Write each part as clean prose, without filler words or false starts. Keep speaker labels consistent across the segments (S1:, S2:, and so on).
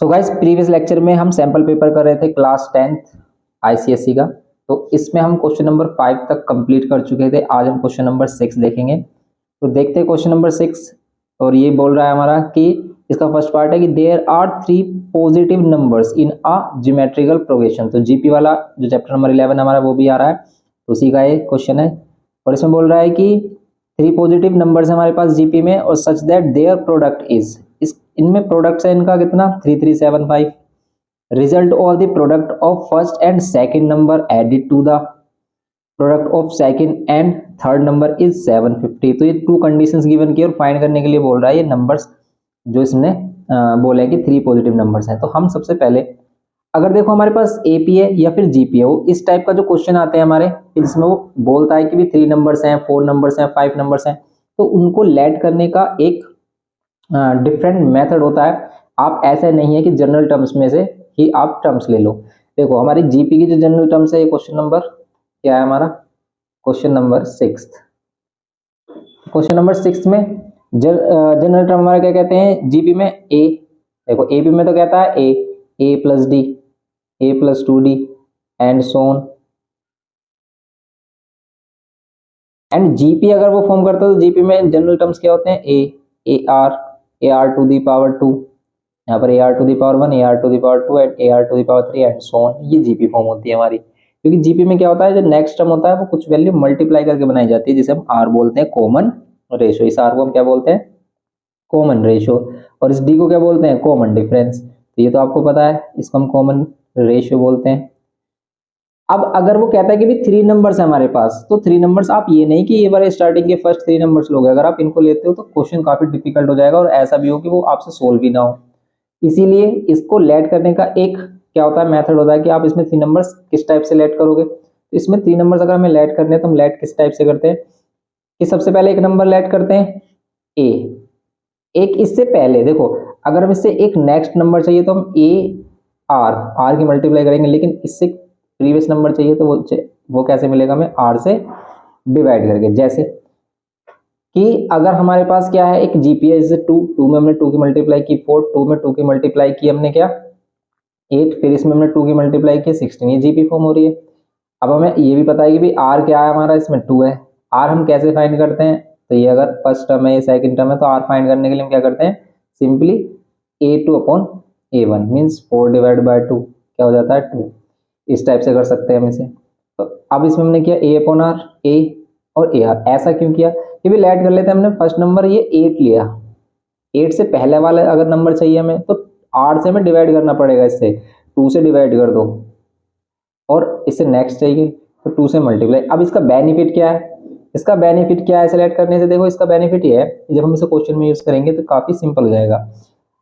S1: So guys, previous lecture में हम sample paper कर रहे थे क्लास 10th आईसीएसई का। तो इसमें हम क्वेश्चन नंबर 5 तक कंप्लीट कर चुके थे। आज हम क्वेश्चन नंबर 6 देखेंगे। तो देखते हैं क्वेश्चन नंबर 6। और ये बोल रहा है हमारा कि इसका फर्स्ट पार्ट है कि there are 3 positive numbers in a geometrical progression. तो जीपी वाला जो चैप्टर नंबर 11 हमारा वो भी आ रहा है, तो उसी का ये क्वेश्चन है। और इसमें बोल रहा है कि 3 पॉजिटिव नंबर्स हमारे पास जीपी में और such that their product is, इनमें प्रोडक्ट्स है इनका कितना 3375। Result of the product of first and second number added to the product of second and third number is 750। तो ये 2 कंडीशंस गिवन की और फाइंड करने के लिए बोल रहा है ये नंबर्स जो इसने बोला है कि 3 पॉजिटिव नंबर्स हैं। तो हम सबसे पहले अगर देखो हमारे पास एपी है या फिर जीपी है, वो इस टाइप का जो क्वेश्चन आते हैं हमारे, जिसमें वो बोलता है कि भी 3 नंबर्स हैं, 4 नंबर्स हैं, 5 नंबर्स हैं, तो उनको लेट करने का एक डिफरेंट मेथड होता है। आप ऐसा नहीं है कि जनरल टर्म्स में से ही आप टर्म्स ले लो। देखो हमारी जीपी की जो जनरल टर्म्स है, ये क्वेश्चन नंबर क्या है हमारा, क्वेश्चन नंबर 6। क्वेश्चन नंबर 6 में जनरल टर्म हमारा क्या कहते हैं जीपी में, ए। देखो एपी में तो कहता है A plus D, A plus 2d and so on. And GP अगर वो फॉर्म करता है तो जीपी में जनरल टर्म्स क्या होते हैं, A R to the power 2, यहाँ पर A R to the power 1, A R to the power 2 and A R to the power 3 and so on. ये जीपी फॉर्म होती है हमारी। क्योंकि जीपी में क्या होता है, जो नेक्स्ट टर्म होता है वो कुछ वैल्यू मल्टीप्लाई करके बनाई जाती है, जिसे हम आर बोलते हैं, कॉमन रेशो। इस आर को हम क्या बोलते हैं, कॉमन रेशो। और इस डी को क्या बोलते हैं, कॉमन डिफरेंस। तो ये तो आपको पता है, इसको हम कॉमन रेशियो बोलते हैं। अब अगर वो कहता है कि भी 3 नंबर्स है हमारे पास, तो 3 नंबर्स आप ये नहीं कि ये बारे स्टार्टिंग के फर्स्ट 3 नंबर्स लोगे। अगर आप इनको लेते हो तो क्वेश्चन काफी डिफिकल्ट हो जाएगा और ऐसा भी हो कि वो आपसे सोल्व भी ना हो। इसीलिए इसको लेट करने का एक क्या होता है, मेथड होता है कि आप इसमें 3 नंबर्स किस टाइप से लेट करोगे। तो इसमें 3 नंबर्स अगर हमें लेट करने हैं तो हम लेट किस टाइप से करते हैं कि सबसे पहले एक नंबर लेट करते हैं ए। एक इससे पहले देखो, अगर हम इससे एक नेक्स्ट नंबर चाहिए तो हम ए आर की मल्टीप्लाई करेंगे, लेकिन इससे प्रीवियस नंबर चाहिए तो वो कैसे मिलेगा हमें, आर से डिवाइड करके। जैसे कि अगर हमारे पास क्या है, एक जीपीए जैसे 2 में हमने 2 की मल्टीप्लाई की 4, 2 में 2 की मल्टीप्लाई की हमने क्या 8, फिर इसमें हमने 2 की मल्टीप्लाई की 16, ये जीपी फॉर्म हो रही है। अब हमें ये भी पता है कि भी आर क्या है हमारा, इसमें 2 है। आर हम कैसे फाइंड करते हैं, तो ये अगर फर्स्ट टर्म है ये सेकंड टर्म है, तो आर फाइंड करने के लिए हम क्या करते हैं, simply A2 upon A1 means 4 divide by 2 क्या हो जाता है 2। इस टाइप से कर सकते हैं हम इसे। तो अब इसमें हमने किया A अपॉन आर, ए और ए आर। ऐसा क्यों किया कि भी लेट कर लेते हैं, हमने फर्स्ट नंबर ये 8 लिया, 8 से पहले वाला अगर नंबर चाहिए हमें तो 8 से हमें डिवाइड करना पड़ेगा, इससे 2 से डिवाइड कर दो, और इससे नेक्स्ट चाहिए तो 2 से मल्टीप्लाई। अब इसका बेनिफिट क्या है, इसका बेनिफिट क्या है सेलेक्ट करने से, देखो इसका बेनिफिट ये है कि जब हम इसे क्वेश्चन में यूज करेंगे तो काफी सिंपल हो जाएगा।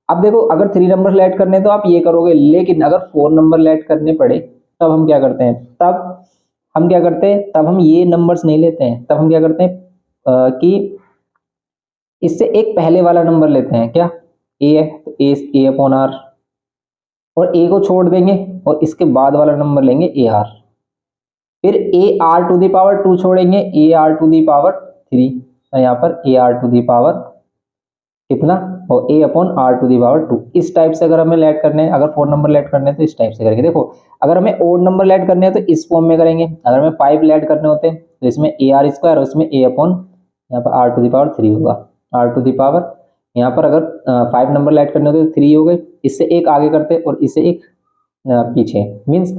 S1: अब देखो अगर 3 नंबर लेट करने तो आप ये करोगे, लेकिन अगर 4 नंबर लेट करने पड़े तब हम क्या करते हैं, तब हम ये नंबर्स नहीं लेते हैं। तब हम क्या करते हैं कि इससे एक पहले वाला नंबर लेते हैं, क्या ए है तो ए अपॉन आर, और ए को छोड़ देंगे और इसके बाद वाला नंबर लेंगे ए आर। फिर A R to the power 2 छोड़ेंगे, A R to the power 3, और यहाँ पर A R to the power कितना, और A upon R to the power 2। इस टाइप से अगर हमें लेट करने हैं, अगर 4 नंबर लेट करने हैं तो इस टाइप से करेंगे। देखो अगर हमें ओड नंबर लेट करने हैं तो इस फॉर्म में करेंगे, अगर हमें 5 लेट करने होते हैं तो इसमें ए आर स्क्वायर और इसमें ए अपॉन यहाँ पर आर टू दी पावर 3 होगा, आर टू दी पावर। यहाँ पर अगर 5 नंबर लेट करने होते तो 3 हो गए, इससे एक आगे करते और इससे एक पीछे, मीन्स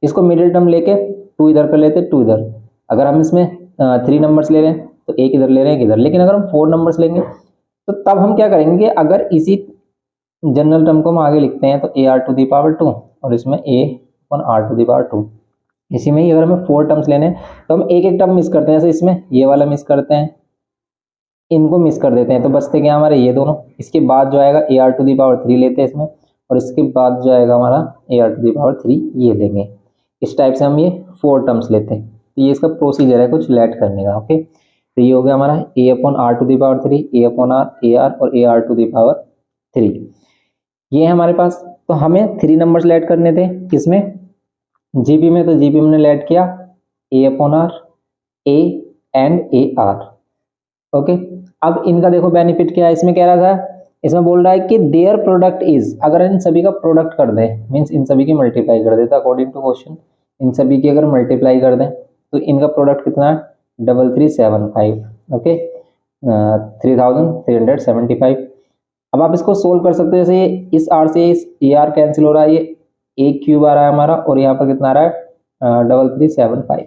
S1: इसको मिडिल टर्म लेके 2 इधर कर लेते 2 इधर। अगर हम इसमें 3 नंबर्स ले रहे हैं तो एक इधर ले रहे हैं, एक इधर। लेकिन अगर हम 4 नंबर्स लेंगे तो तब हम क्या करेंगे, अगर इसी जनरल टर्म को हम आगे लिखते हैं तो A R to the power 2 और इसमें A upon R to the power 2। इसी में ही अगर हमें 4 टर्म्स लेने हैं तो हम एक एक टर्म मिस करते हैं, जैसे इसमें ये वाला मिस करते हैं, इनको मिस कर देते हैं, तो बचते क्या हमारे ये दोनों। इसके बाद जो आएगा A R to the power 3 लेते हैं इसमें, और इसके बाद जो आएगा हमारा A R to the power 3 ये लेंगे। इस टाइप से हम ये 4 टर्म्स लेते हैं। तो ये इसका प्रोसीजर है कुछ लेट करने का। ओके, तो ये हो गया हमारा A upon R to the power 3, A upon R, A R और A R to the power 3, ये है हमारे पास। तो हमें 3 नंबर्स लेट करने थे किसमें, जीपी में। तो जीपी में लेट किया A upon R, A and A R. Okay, अब इनका देखो बेनिफिट क्या है, इसमें कह रहा था इसमें बोल रहा है कि देयर प्रोडक्ट इज, अगर इन सभी का प्रोडक्ट कर दें, मीन्स इन सभी की मल्टीप्लाई कर देता अकॉर्डिंग टू क्वेश्चन, इन सभी की अगर मल्टीप्लाई कर दें तो इनका प्रोडक्ट कितना है 3375, ओके 3375। अब आप इसको सोल्व कर सकते हो, जैसे ये इस आर से इस ए आर कैंसिल हो रहा है, ये एक क्यूब आ रहा है हमारा और यहाँ पर कितना आ रहा है 3375।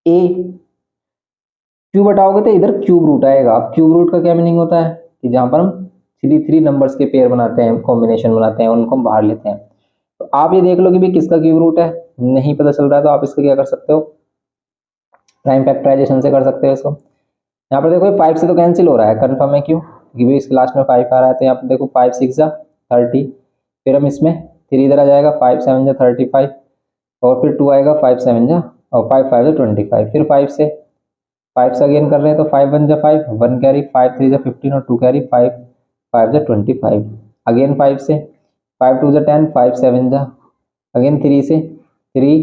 S1: ए क्यूब हटाओगे तो इधर क्यूब रूट आएगा। अब क्यूब रूट का क्या मीनिंग होता है कि जहां पर हम थ्री नंबर्स के पेयर बनाते हैं, कॉम्बिनेशन बनाते हैं, उनको हम बाहर लेते हैं। तो आप ये देख लो कि भाई किसका क्यूब रूट है, नहीं पता चल रहा है तो आप इसका क्या कर सकते हो, प्राइम फैक्टराइजेशन से कर सकते हो इसको। यहाँ पर देखो 5 से तो कैंसिल हो रहा है, कन्फर्म है क्यों, क्योंकि इसके लास्ट में 5 आ रहा है। तो यहाँ पर देखो 5 6 जा 30, फिर हम इसमें 3 इधर आ जाएगा, 5 7 जा 35 और फिर 2 आएगा, 5 7 जा और 5 5 जा 25, फिर 5 से अगेन कर रहे हैं तो 5 1 जा 5, 1 कैरी, 5 3 जा 15 और 2 कैरी, 5 5 जा 25, अगेन 5 से 5 2 जा 10, 5 7 जा अगेन 3 से 3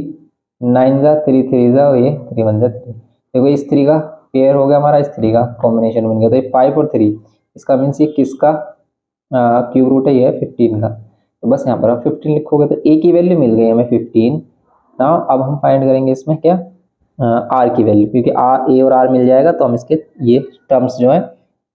S1: 9 जा 3 3 जा और ये 3 1 जा 3। देखो इस 3 का पेयर हो गया हमारा, इस 3 का कॉम्बिनेशन बन गया। तो ये 5 और 3 इसका मीन्स ये किसका क्यूब रूट है, ये है 15 का। तो बस यहाँ पर आप 15 लिखोगे तो ए की वैल्यू मिल गई हमें 15। नाउ अब हम फाइंड करेंगे इसमें क्या आर की वैल्यू, क्योंकि आर ए और आर मिल जाएगा तो हम इसके ये टर्म्स जो है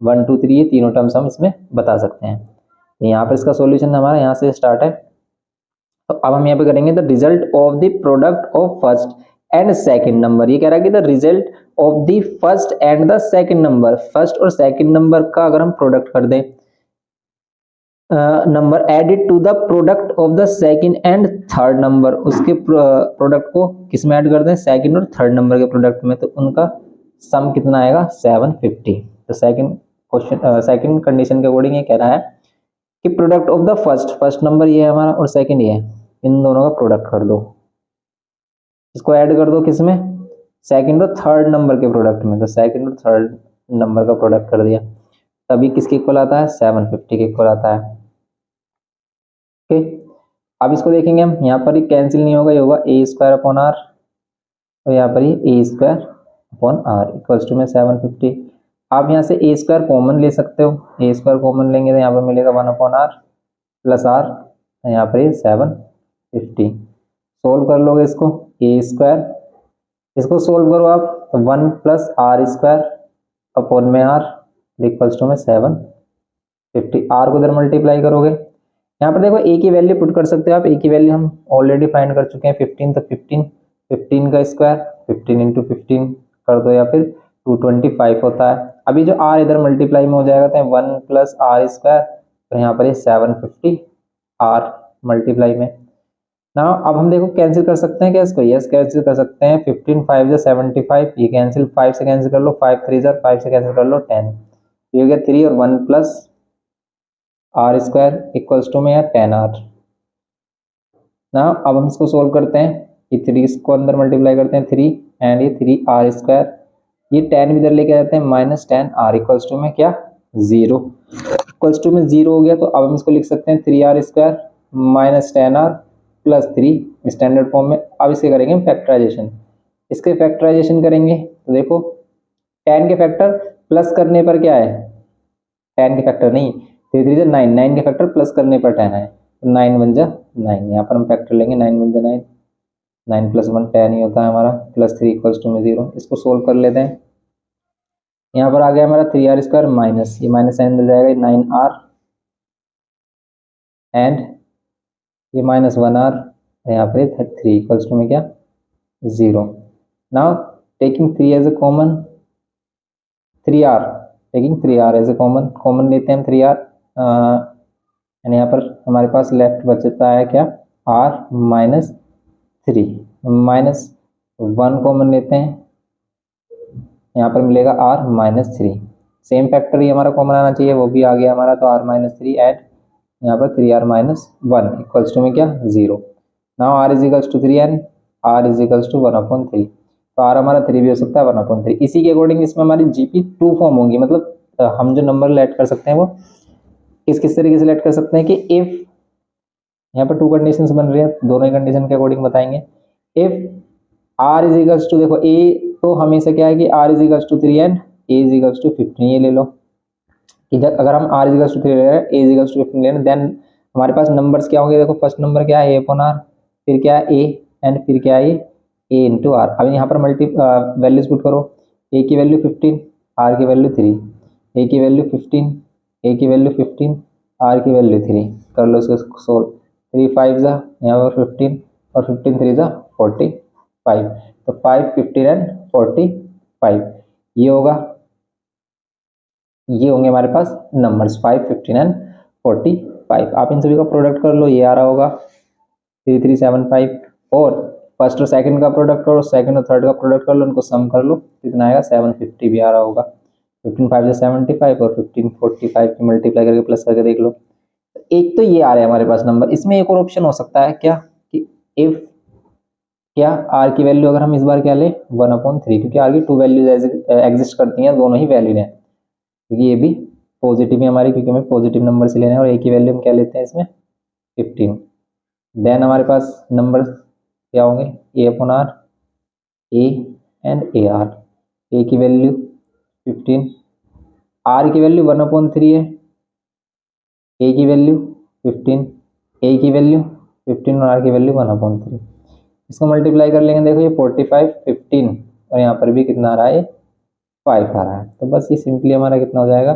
S1: 1 2 3 ये तीनों टर्म्स हम इसमें बता सकते हैं। तो यहाँ पर इसका सॉल्यूशन हमारा यहाँ से स्टार्ट है। तो अब हम यहाँ पे करेंगे the result of the product of first and second number. ये कह रहा है कि the result of the first and the second number, first और सेकंड नंबर का अगर हम प्रोडक्ट कर दें number added to the product of the second and third number, उसके प्रोडक्ट को किस में ऐड कर दें, सेकंड और थर्ड नंबर के प्रोडक्ट में, तो उनका सम कितना आएगा 750। तो सेकंड क्वेश्चन सेकंड कंडीशन के अकॉर्डिंग ये कह रहा है कि product of the first number ये है हमारा और सेकंड ये है, इन दोनों का प्रोडक्ट कर दो, इसको ऐड कर दो किसमें, सेकंड और थर्ड नंबर के प्रोडक्ट में। तो सेकंड और थर्ड नंबर का प्रोडक्ट कर दिया, तभी किसके इक्वल आता है 750 के इक्वल आता है। ओके अब इसको देखेंगे हम, यहाँ पर ही कैंसिल नहीं होगा, ये होगा ए स्क्वायर अपॉन आर और यहाँ पर ही A square upon R equals to में 750। आप यहाँ से ए स्क्वायर कॉमन ले सकते हो, ए स्क्वायर कॉमन लेंगे तो यहाँ पर मिलेगा 1 अपॉन आर प्लस आर, यहाँ पर ये 750। सोल्व कर लोगे इसको, ए स्क्वायर इसको सोल्व करो आप तो 1 प्लस आर स्क्वायर अपॉन में आर इक्वल्स टू में 750। आर को इधर मल्टीप्लाई करोगे, यहाँ पर देखो ए की वैल्यू पुट कर सकते हो आप, ए की वैल्यू हम ऑलरेडी फाइंड कर चुके हैं 15, तो 15 का स्क्वायर 15 इंटू 15 कर दो या फिर 225 होता है। अभी जो आर इधर मल्टीप्लाई में हो जाएगा तो 1 प्लस आर स्क्वायर, तो यहाँ पर ये 750 आर मल्टीप्लाई में। ना अब हम देखो कैंसिल कर सकते हैं क्या इसको, यस कैंसिल कर सकते हैं, 15 5 जा 75, ये कैंसिल 5 से कैंसिल कर लो, 5 3 जा 5 से कैंसिल कर लो 10, ये हो गया 3 और 1 plus R square equals to में 10 आर। ना अब हम इसको सोल्व करते हैं, ये 3 को अंदर मल्टीप्लाई करते हैं 3 एंड ये 3 आर स्क्वायर, ये 10 इधर लेके जाते हैं माइनस 10 आर इक्वल्स टू में क्या 0, इक्वल्स टू में 0 हो गया। तो अब हम इसको लिख सकते हैं 3 R square minus 10 R plus 3 standard form में। अब इसे करेंगे फैक्टराइजेशन, इसके फैक्टराइजेशन करेंगे तो देखो 10 के फैक्टर प्लस करने पर क्या है, 10 के फैक्टर नहीं 3 3 9, 9 के फैक्टर प्लस करने पर 10 है, 9 1 जा 9, यहाँ पर हम फैक्टर लेंगे 9 1 जा 9, 9 प्लस 1 10 ही होता है हमारा, प्लस 3 इक्वल्स टू में 0। इसको सोल्व कर लेते हैं, यहाँ पर आ गया हमारा 3 आर स्क्वायर माइनस ये माइनस साइन मिल जाएगा 9 आर एंड ये माइनस 1 आर, यहाँ पर 3 इक्वल्स टू में क्या 0। Now taking 3 as a common, 3 R taking 3 R as a common लेते हैं हम 3 आर, एंड यहाँ पर हमारे पास लेफ्ट बचता है क्या आर माइनस 3, माइनस 1 कॉमन लेते हैं, यहाँ पर मिलेगा आर माइनस 3, सेम फैक्टर ही हमारा कॉमन आना चाहिए, वो भी आ गया हमारा, तो आर माइनस 3 एट यहाँ पर 3 आर माइनस 1 इक्वल्स टू में क्या 0। Now R is equals to 3 and R is equals to 1/3, तो आर हमारा 3 भी हो सकता है 1/3। इसी के अकॉर्डिंग इसमें हमारी जीपी 2 फॉर्म होंगी, मतलब हम जो नंबर लेट कर सकते हैं वो किस तरीके से लेट कर सकते हैं कि इफ यहाँ पर 2 कंडीशंस बन रही है, दोनों ही कंडीशन के अकॉर्डिंग बताएंगे। If R is equals to, देखो ए तो हमेशा क्या है कि R is equals to 3 and A is equals to 15, ये ले लो इधर अगर हम r इजिकल्स टू 3 ले रहे हैं, a इजिकल्स टू 15 ले रहे हैं, देन हमारे पास नंबर्स क्या होंगे? देखो फर्स्ट नंबर क्या है? a अपॉन r, फिर क्या है a, एंड फिर क्या है a इंटू r। अब यहाँ पर वैल्यूज पुट करो। a की वैल्यू 15, r की वैल्यू 3, a की वैल्यू 15, a की वैल्यू 15, r की वैल्यू 3। कर लो इसको सोल्व। 3 5 जा, यहाँ पर 15 और 15 3 जा 45। तो 5 15 एंड 45 ये होगा, ये होंगे हमारे पास नंबर्स 5 15 एंड 45। आप इन सभी का प्रोडक्ट कर लो, ये आ रहा होगा 3375। और फर्स्ट और सेकंड का प्रोडक्ट करो, सेकंड और थर्ड का प्रोडक्ट कर लो, उनको सम कर लो, कितना आएगा? 750 भी आ रहा होगा। 15 5 से 75 और 15 45 की मल्टीप्लाई करके प्लस करके देख लो। एक तो ये आ रहा है हमारे पास नंबर। इसमें एक और ऑप्शन हो सकता है क्या कि इफ क्या आर की वैल्यू अगर हम इस बार क्या ले 1/3, क्योंकि आर की 2 वैल्यूज एग्जिस्ट करती हैं, दोनों ही वैलिड हैं, क्योंकि ये भी पॉजिटिव है हमारी, क्योंकि हमें पॉजिटिव नंबर से लेना है। और ए की वैल्यू हम क्या लेते हैं इसमें? 15। देन हमारे पास नंबर क्या होंगे? A upon R, A and A R. A की वैल्यू 15, आर की वैल्यू 1/3 है, ए की वैल्यू 15, ए की वैल्यू 15 और आर की वैल्यू 1/3। इसको मल्टीप्लाई कर लेंगे, देखो ये 45 15 और यहाँ पर भी कितना आ रहा है? 5 आ रहा है। तो बस ये सिंपली हमारा कितना हो जाएगा?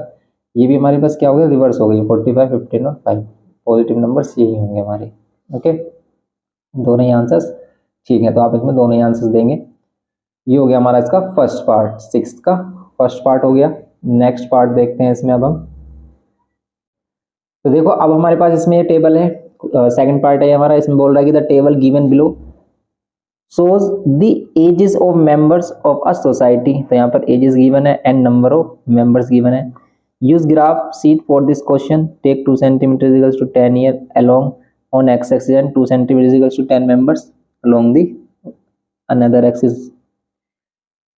S1: ये भी हमारे पास क्या हो गया? रिवर्स हो गई, 45 15 और 5 पॉजिटिव नंबर्स यही होंगे हमारे। ओके, दोनों ही आंसर्स ठीक है, तो आप इसमें दोनों ही आंसर्स देंगे। ये हो गया हमारा इसका फर्स्ट पार्ट, 6th का फर्स्ट पार्ट हो गया। नेक्स्ट पार्ट देखते हैं इसमें अब हम। तो देखो अब हमारे पास इसमें ये टेबल है, सेकंड पार्ट है हमारा। इसमें बोल रहा है कि the table given below shows the ages of members of a society। तो यहाँ पर ages given है and number of members given है। use graph sheet for this question। take 2 centimeter is equals to 10 year along on x axis and 2 centimeter is equals to 10 members along the another axis।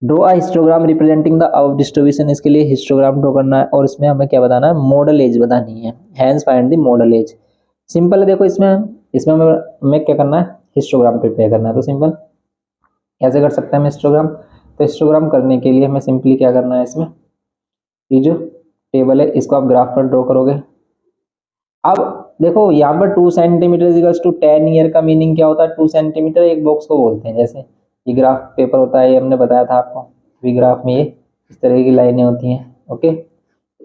S1: Draw a histogram representing the अब distribution. इसके लिए histogram draw करना है और इसमें हमें क्या बताना है? मॉडल एज बतानी है। Hence find the modal age. Simple है, देखो इसमें इसमें हमें क्या करना है? हिस्टोग्राम प्रिपेयर करना है। तो सिंपल कैसे कर सकते हैं हम हिस्टोग्राम? तो हिस्टोग्राम करने के लिए हमें सिंपली क्या करना है? इसमें ये जो टेबल है इसको आप ग्राफ पर ड्रॉ करोगे। अब देखो यहाँ पर 2 सेंटीमीटर इक्वल्स टू 10 ईयर का मीनिंग क्या होता है? 2 सेंटीमीटर एक बॉक्स को बोलते हैं। जैसे ये ग्राफ पेपर होता है, ये हमने बताया था आपको, भी ग्राफ में ये इस तरह की लाइनें होती हैं। ओके,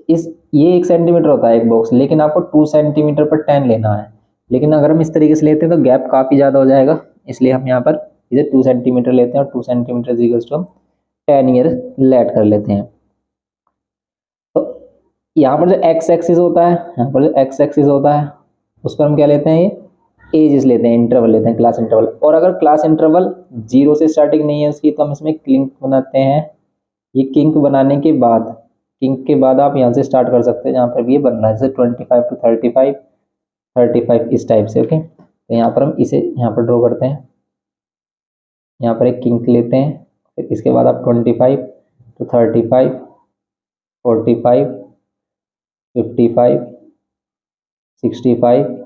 S1: ये 1 सेंटीमीटर होता है एक बॉक्स, लेकिन आपको 2 सेंटीमीटर पर 10 लेना है। लेकिन अगर हम इस तरीके से लेते हैं तो गैप काफ़ी ज़्यादा हो जाएगा, इसलिए हम यहाँ पर इसे 2 सेंटीमीटर लेते हैं और 2 सेंटीमीटर इक्वल्स टू हम 10 ईयर लेट कर लेते हैं। तो यहाँ पर जो एक्स एक्सिस होता है, यहाँ पर जो एक्स एक्सिस होता है उस पर हम क्या लेते हैं? ये एजेस लेते हैं, इंटरवल लेते हैं, क्लास इंटरवल। और अगर क्लास इंटरवल 0 से स्टार्टिंग नहीं है उसकी, तो हम इसमें किंक बनाते हैं। ये किंक बनाने के बाद, किंक के बाद आप यहाँ से स्टार्ट कर सकते हैं, जहाँ पर भी ये बन रहा है, जैसे 25 to 35 35 इस टाइप से। ओके, तो यहाँ पर हम इसे यहाँ पर ड्रॉ करते हैं। यहाँ पर एक किंक लेते हैं, फिर इसके बाद आप 25 to 35 45 55 65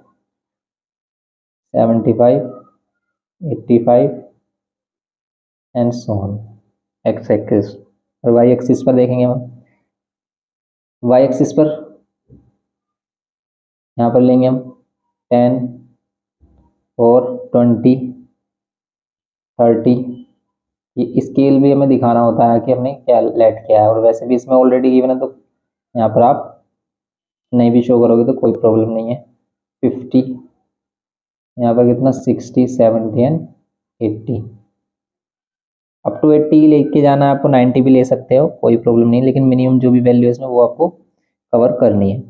S1: 75 85 and so on, x axis. और वाई एक्सिस पर देखेंगे हम, वाई एक्सिस पर यहाँ पर लेंगे हम 10 और 20 30। ये स्केल भी हमें दिखाना होता है कि हमने क्या लेट किया है, और वैसे भी इसमें ऑलरेडी गिवन है, तो यहाँ पर आप नहीं भी शो करोगे तो कोई प्रॉब्लम नहीं है। 50, यहाँ पर कितना 60 70 एंड 80। अप टू 80 लेके जाना है आपको, 90 भी ले सकते हो, कोई प्रॉब्लम नहीं, लेकिन मिनिमम जो भी वैल्यू है इसमें वो आपको कवर करनी है।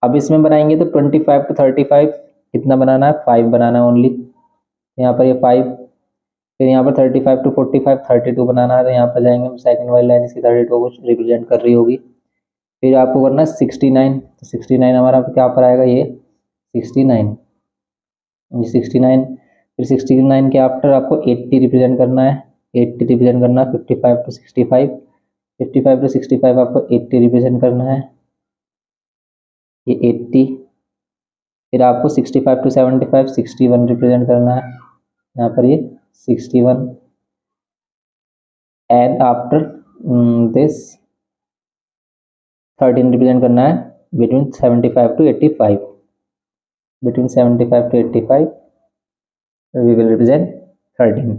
S1: अब इसमें बनाएंगे तो 25 to 35 कितना बनाना है? 5 बनाना है ओनली। यहाँ पर ये 5, फिर यहाँ पर 35 to 45 32 बनाना है, तो यहाँ पर जाएंगे हम, सेकंड वाली लाइन इसकी 32 को रिप्रेजेंट कर रही होगी। फिर आपको करना है 69, तो 69 हमारा क्या पर आएगा? ये 69, ये 69। फिर 69 के आफ्टर आपको 80 रिप्रेजेंट करना है, 80 रिप्रेजेंट करना है। 55 to 65, 55 to 65 आपको 80 रिप्रेजेंट करना है, ये 80। फिर आपको 65 to 75 61 रिप्रेजेंट करना है, यहाँ पर ये 61। एंड आफ्टर दिस 13 रिप्रेजेंट करना है between 75 to 85, between 75 to 85 we will represent 13.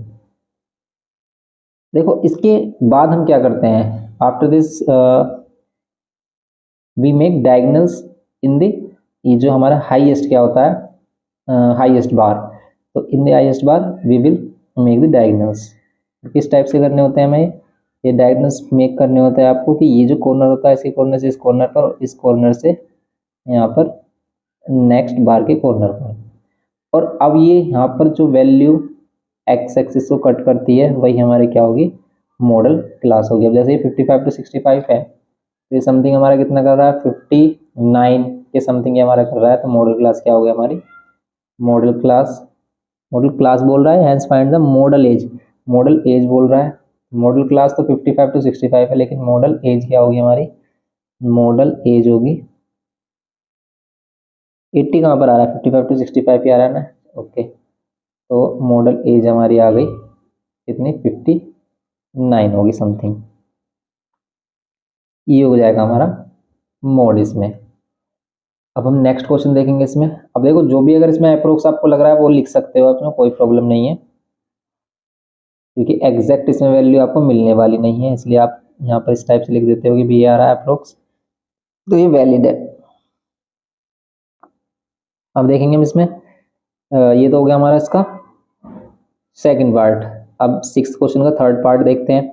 S1: देखो इसके बाद हम क्या करते हैं, after this we make diagonals in the, ये जो हमारा हाईएस्ट क्या होता है, हाईएस्ट बार, तो in the highest bar we will make the diagonals. किस टाइप से करने होते हैं हमें, ये डायगोनल्स मेक करने होते हैं आपको कि ये जो कॉर्नर होता है, इसके कॉर्नर से इस कॉर्नर पर और इस कॉर्नर से यहाँ पर नेक्स्ट बार के कॉर्नर पर, और अब ये यहाँ पर जो वैल्यू एक्स एक्सिस को कट करती है वही हमारी क्या होगी, मॉडल क्लास होगी। अब जैसे ये 55 to 65 है, तो ये समथिंग हमारा कितना कर रहा है, 59 के समथिंग ये हमारा कर रहा है, तो मॉडल क्लास क्या हो गया हमारी, मॉडल क्लास बोल रहा है, hence find the modal age बोल रहा है। मॉडल क्लास तो 55 to 65 है, लेकिन मॉडल एज क्या होगी हमारी, मॉडल एज होगी 80 कहाँ पर आ रहा है, 55 to 65 ही आ रहा है ना, ओके। तो मॉडल एज हमारी आ गई कितनी, 59 होगी समथिंग, ये हो जाएगा हमारा मोड इसमें। अब हम नेक्स्ट क्वेश्चन देखेंगे इसमें। अब देखो जो भी अगर इसमें अप्रोक्स आपको लग रहा है वो लिख सकते हो, इसमें कोई प्रॉब्लम नहीं है, क्योंकि एग्जैक्ट इसमें वैल्यू आपको मिलने वाली नहीं है, इसलिए आप यहाँ पर इस टाइप से लिख देते हो कि भी आ रहा है अप्रोक्स, तो ये वैलिड है। अब देखेंगे हम इसमें, ये तो हो गया हमारा इसका सेकंड पार्ट। अब सिक्स्थ क्वेश्चन का थर्ड पार्ट देखते हैं।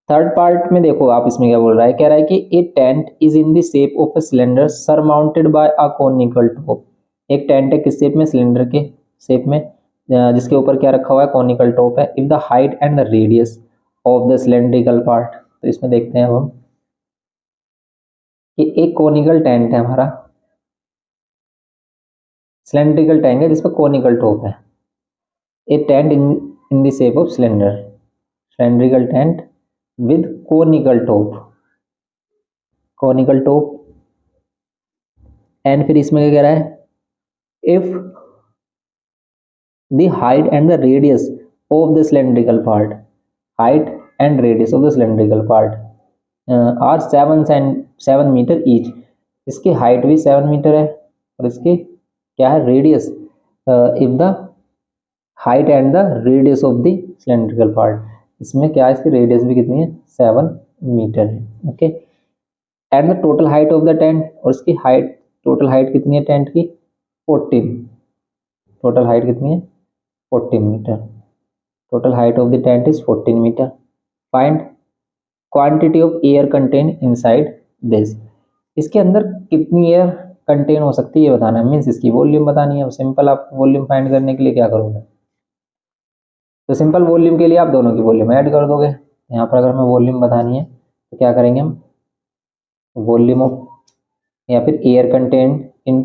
S1: थर्ड पार्ट में देखो आप इसमें क्या बोल रहा है, कह रहा है कि a tent is in the shape of a cylinder surmounted by a conical top. एक टेंट है किस शेप में, सिलेंडर के शेप में, जिसके ऊपर क्या रखा हुआ है, कोनिकल टॉप है। If the height and the radius of the cylindrical part, तो इसमें देखते हैं अब हम कि एक कोनिकल टेंट है हमारा, सिलेंड्रिकल टैंक है जिसपर कोनिकल टॉप है। A tent in the shape of cylinder, cylindrical tent with conical top and फिर इसमें क्या कह रहा है, if the height and the radius of the cylindrical part, height and radius of the cylindrical part are 7 metre each. इसकी height भी 7 metre है और इसकी क्या है, radius, if the height and the radius of the cylindrical part, इसमें क्या है, इसकी रेडियस भी कितनी है, 7 मीटर है, okay. And the total height of the tent, और इसकी हाइट, टोटल हाइट कितनी है टेंट की, 14, टोटल हाइट कितनी है, 14 meter, total height of the tent is 14 meter. Find quantity of air contain inside this, इसके अंदर कितनी एयर कंटेन हो सकती है ये बताना है, मीन्स इसकी वॉल्यूम बतानी है। अब सिंपल आप वॉल्यूम फाइंड करने के लिए क्या करोगे, तो सिंपल वॉल्यूम के लिए आप दोनों की वॉल्यूम ऐड कर दोगे। यहाँ पर अगर हमें वॉल्यूम बतानी है तो क्या करेंगे हम, वॉल्यूम ऑफ, या फिर एयर कंटेंट इन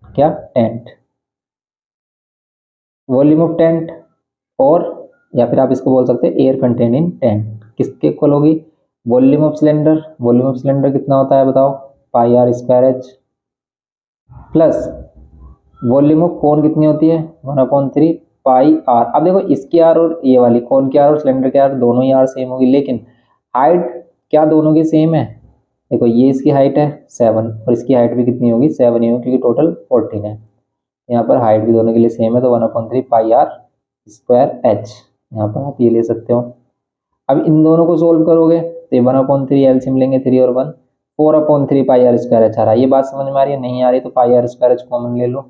S1: क्या, टेंट, वॉल्यूम ऑफ टेंट, और या फिर आप इसको बोल सकते हैं एयर कंटेंट इन टेंट, किसके इक्वल होगी, volume of cylinder. Volume of cylinder कितना होता है बताओ, pi R square H, plus volume of cone कितनी होती है, 1/3 पाई आर। अब देखो इसकी आर और ये वाली कोन की आर और सिलेंडर की आर दोनों ही आर सेम होगी, लेकिन हाइट क्या दोनों की सेम है, देखो ये इसकी हाइट है 7 और इसकी हाइट भी कितनी होगी, 7 ही होगी, क्योंकि टोटल 14 है। यहाँ पर हाइट भी दोनों के लिए सेम है, तो 1/3 पाई आर स्क्वायर एच, यहाँ पर आप ये ले सकते हो। अब इन दोनों को सोल्व करोगे तो 1/3 एलसीएम लेंगे, 3 और 1, 4/3 पाई आर स्क्वायर एच आ रहा है। ये बात समझ में आ रही है, नहीं आ रही तो पाई आर स्क्वायर एच कॉमन ले लो,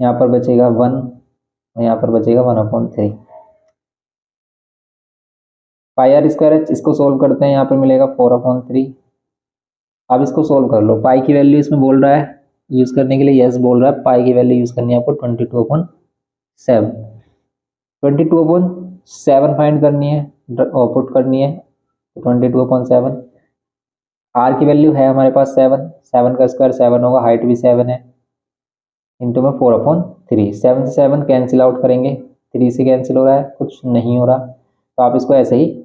S1: यहाँ पर बचेगा 1 और यहाँ पर बचेगा 1/3 पाई आर स्क्वायर एच। इसको सोल्व करते हैं, यहाँ पर मिलेगा 4/3। अब इसको सोल्व कर लो, पाई की वैल्यू इसमें बोल रहा है यूज करने के लिए, यस बोल रहा है, पाई की वैल्यू यूज करनी है आपको 22/7, 22/7 फाइंड करनी है, पुट करनी है, 22/7। आर की वैल्यू है हमारे पास 7, 7 का स्क्वायर 7 होगा, हाइट भी 7 है, इंटू में 4/3, 7 से 7 कैंसिल आउट करेंगे, 3 से कैंसिल हो रहा है, कुछ नहीं हो रहा, तो आप इसको ऐसे ही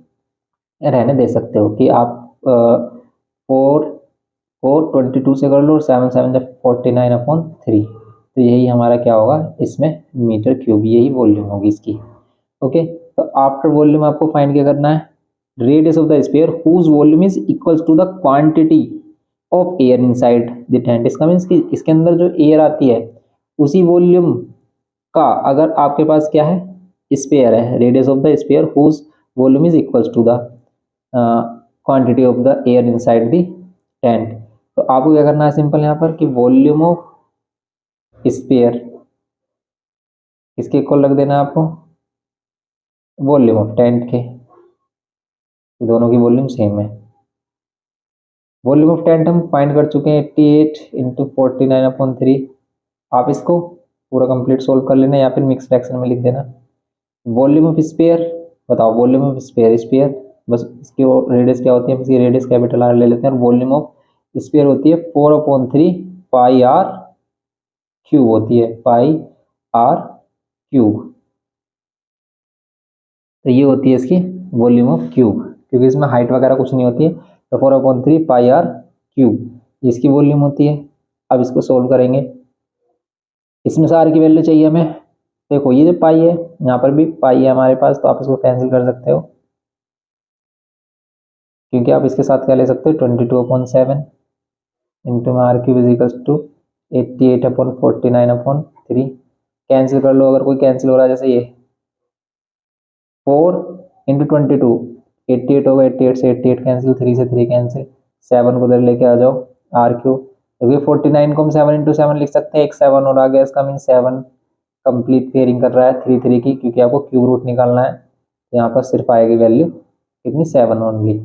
S1: रहने दे सकते हो कि आप 4 को 22 से कर लो और 7 7 जब 49/3, तो यही हमारा क्या होगा इसमें मीटर क्यूब, यही वॉल्यूम होगी इसकी, ओके। तो आफ्टर वॉल्यूम आपको फाइंड क्या करना है, radius of the sphere whose volume is equals to the quantity of air inside the tent. इसका मीन्स कि इसके अंदर जो एयर आती है उसी वॉल्यूम का अगर आपके पास क्या है, स्पेयर है, radius of the sphere whose volume is equals to the quantity of the air inside the tent. तो आपको क्या करना है, सिंपल यहाँ पर कि वॉल्यूम ऑफ स्पेयर इसके इक्वल रख देना है आपको वॉल्यूम ऑफ टेंट के, दोनों की वॉल्यूम सेम है। वॉल्यूम ऑफ टेंट हम फाइंड कर चुके हैं 88 इंटू 49/3। आप इसको पूरा कंप्लीट सोल्व कर लेना या फिर मिक्स फ्रैक्शन में लिख देना। वॉल्यूम ऑफ स्पेयर बताओ, वॉल्यूम ऑफ स्पेयर, स्पेयर बस इसकी रेडियस क्या होती है, इसकी रेडियस कैपिटल आर ले लेते हैं, और वॉल्यूम ऑफ स्पेयर होती है 4/3 पाई आर क्यूब होती है, पाई आर क्यूब। तो ये होती है इसकी वॉल्यूम ऑफ क्यूब, क्योंकि इसमें हाइट वगैरह कुछ नहीं होती है। तो 4/3 पाई आर क्यूब इसकी वॉल्यूम होती है। अब इसको सोल्व करेंगे, इसमें से आर की वैल्यू चाहिए हमें। देखो ये जो पाई है, यहाँ पर भी पाई है हमारे पास, तो आप इसको कैंसिल कर सकते हो, क्योंकि आप इसके साथ क्या ले सकते हो 22/7 into R cube is equals to 88/49/3। Cancel कर लो, अगर कोई कैंसिल हो रहा है जैसे ये 4 इंटू 22 88 होगा, 88 से 88 कैंसिल, 3 से 3 कैंसिल, 7 को उधर लेके आ जाओ आर क्यूब। क्योंकि 49 को हम 7 इंटू 7 लिख सकते हैं, एक 7 और आ गया, इसका मीन 7 कंप्लीट पेयरिंग कर रहा है 3 3 की, क्योंकि आपको क्यूब रूट निकालना है। तो यहाँ पर सिर्फ आएगी वैल्यू कितनी, 7 ओनली।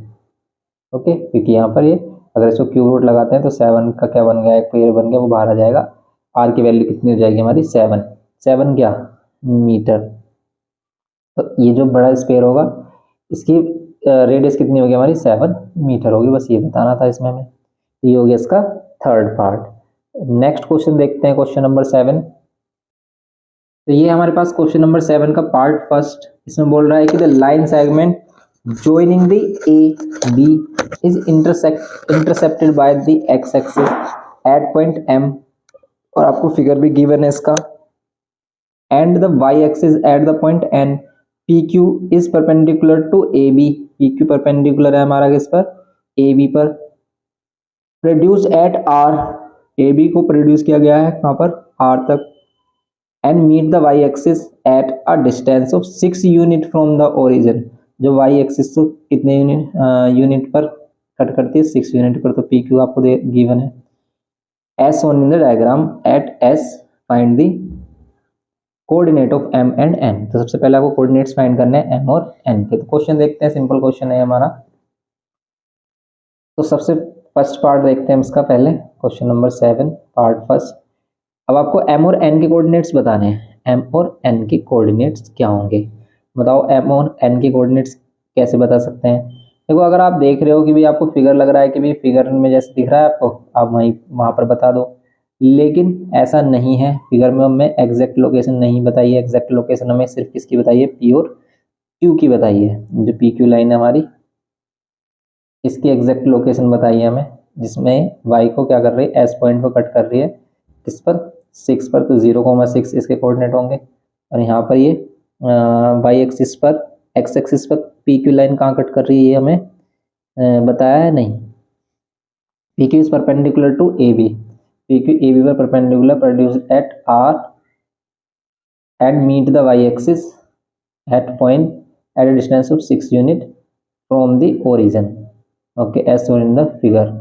S1: ओके, क्योंकि यहाँ पर ये अगर इसको क्यूब रूट लगाते हैं तो 7 का क्या बन गया, एक पेयर बन गया, वो बाहर आ जाएगा। आर की वैल्यू कितनी हो जाएगी हमारी 7, 7 क्या मीटर। तो ये जो बड़ा स्पेयर होगा इसकी रेडियस कितनी होगी हमारी 7 मीटर होगी, बस ये बताना था इसमें हमें। ये हो गया इसका थर्ड पार्ट। नेक्स्ट क्वेश्चन देखते हैं, क्वेश्चन नंबर 7। तो ये हमारे पास क्वेश्चन नंबर 7 का पार्ट फर्स्ट। इसमें बोल रहा है कि the line segment joining the AB is intercepted by the x axis at point M, और आपको फिगर भी गिवन है इसका, and the y axis at the point N, PQ is perpendicular to AB, PQ perpendicular है हमारा किस पर, AB पर, प्रोड्यूस एट R, AB को प्रोड्यूस किया गया है कहाँ पर, R तक, and meet the y axis at a distance of 6 unit from the origin, जो y एक्सिस तो कितने यूनिट पर कट करती है, 6 यूनिट पर। तो पी क्यू आपको गिवन है, S on in the diagram at S find the coordinate of M and N. तो सबसे पहले आपको कोऑर्डिनेट्स फाइंड करने हैं एम और एन के। तो क्वेश्चन देखते हैं, सिंपल क्वेश्चन है हमारा। तो सबसे फर्स्ट पार्ट देखते हैं इसका पहले, क्वेश्चन नंबर 7 पार्ट फर्स्ट। अब आपको एम और एन के कोऑर्डिनेट्स बताने हैं। एम और एन के कोऑर्डिनेट्स क्या होंगे बताओ, एम और एन के कोऑर्डिनेट्स कैसे बता सकते हैं। देखो अगर आप देख रहे हो कि भाई आपको फिगर लग रहा है कि भाई फिगर में जैसे दिख रहा है आपको, आप वहाँ पर बता दो, लेकिन ऐसा नहीं है। फिगर में हमें एग्जैक्ट लोकेशन नहीं बताई है, एग्जैक्ट लोकेशन हमें सिर्फ किसकी बताई है, पी और क्यू की बताई है। जो पी क्यू लाइन है हमारी, इसकी एग्जैक्ट लोकेशन बताई है हमें, जिसमें वाई को क्या कर रही है, एस पॉइंट पर कट कर रही है, किस पर, 6 पर। तो 0,6 इसके कोऑर्डिनेट होंगे। और यहाँ पर ये वाई एक्सिस पर, एक्स एक्सिस पर पी क्यू लाइन कहाँ कट कर रही है हमें बताया है नहीं। P Q is perpendicular to A B, P Q A B पर perpendicular, produce at R and meet the Y axis at point at a distance of 6 unit from the origin. Okay, as shown in the figure.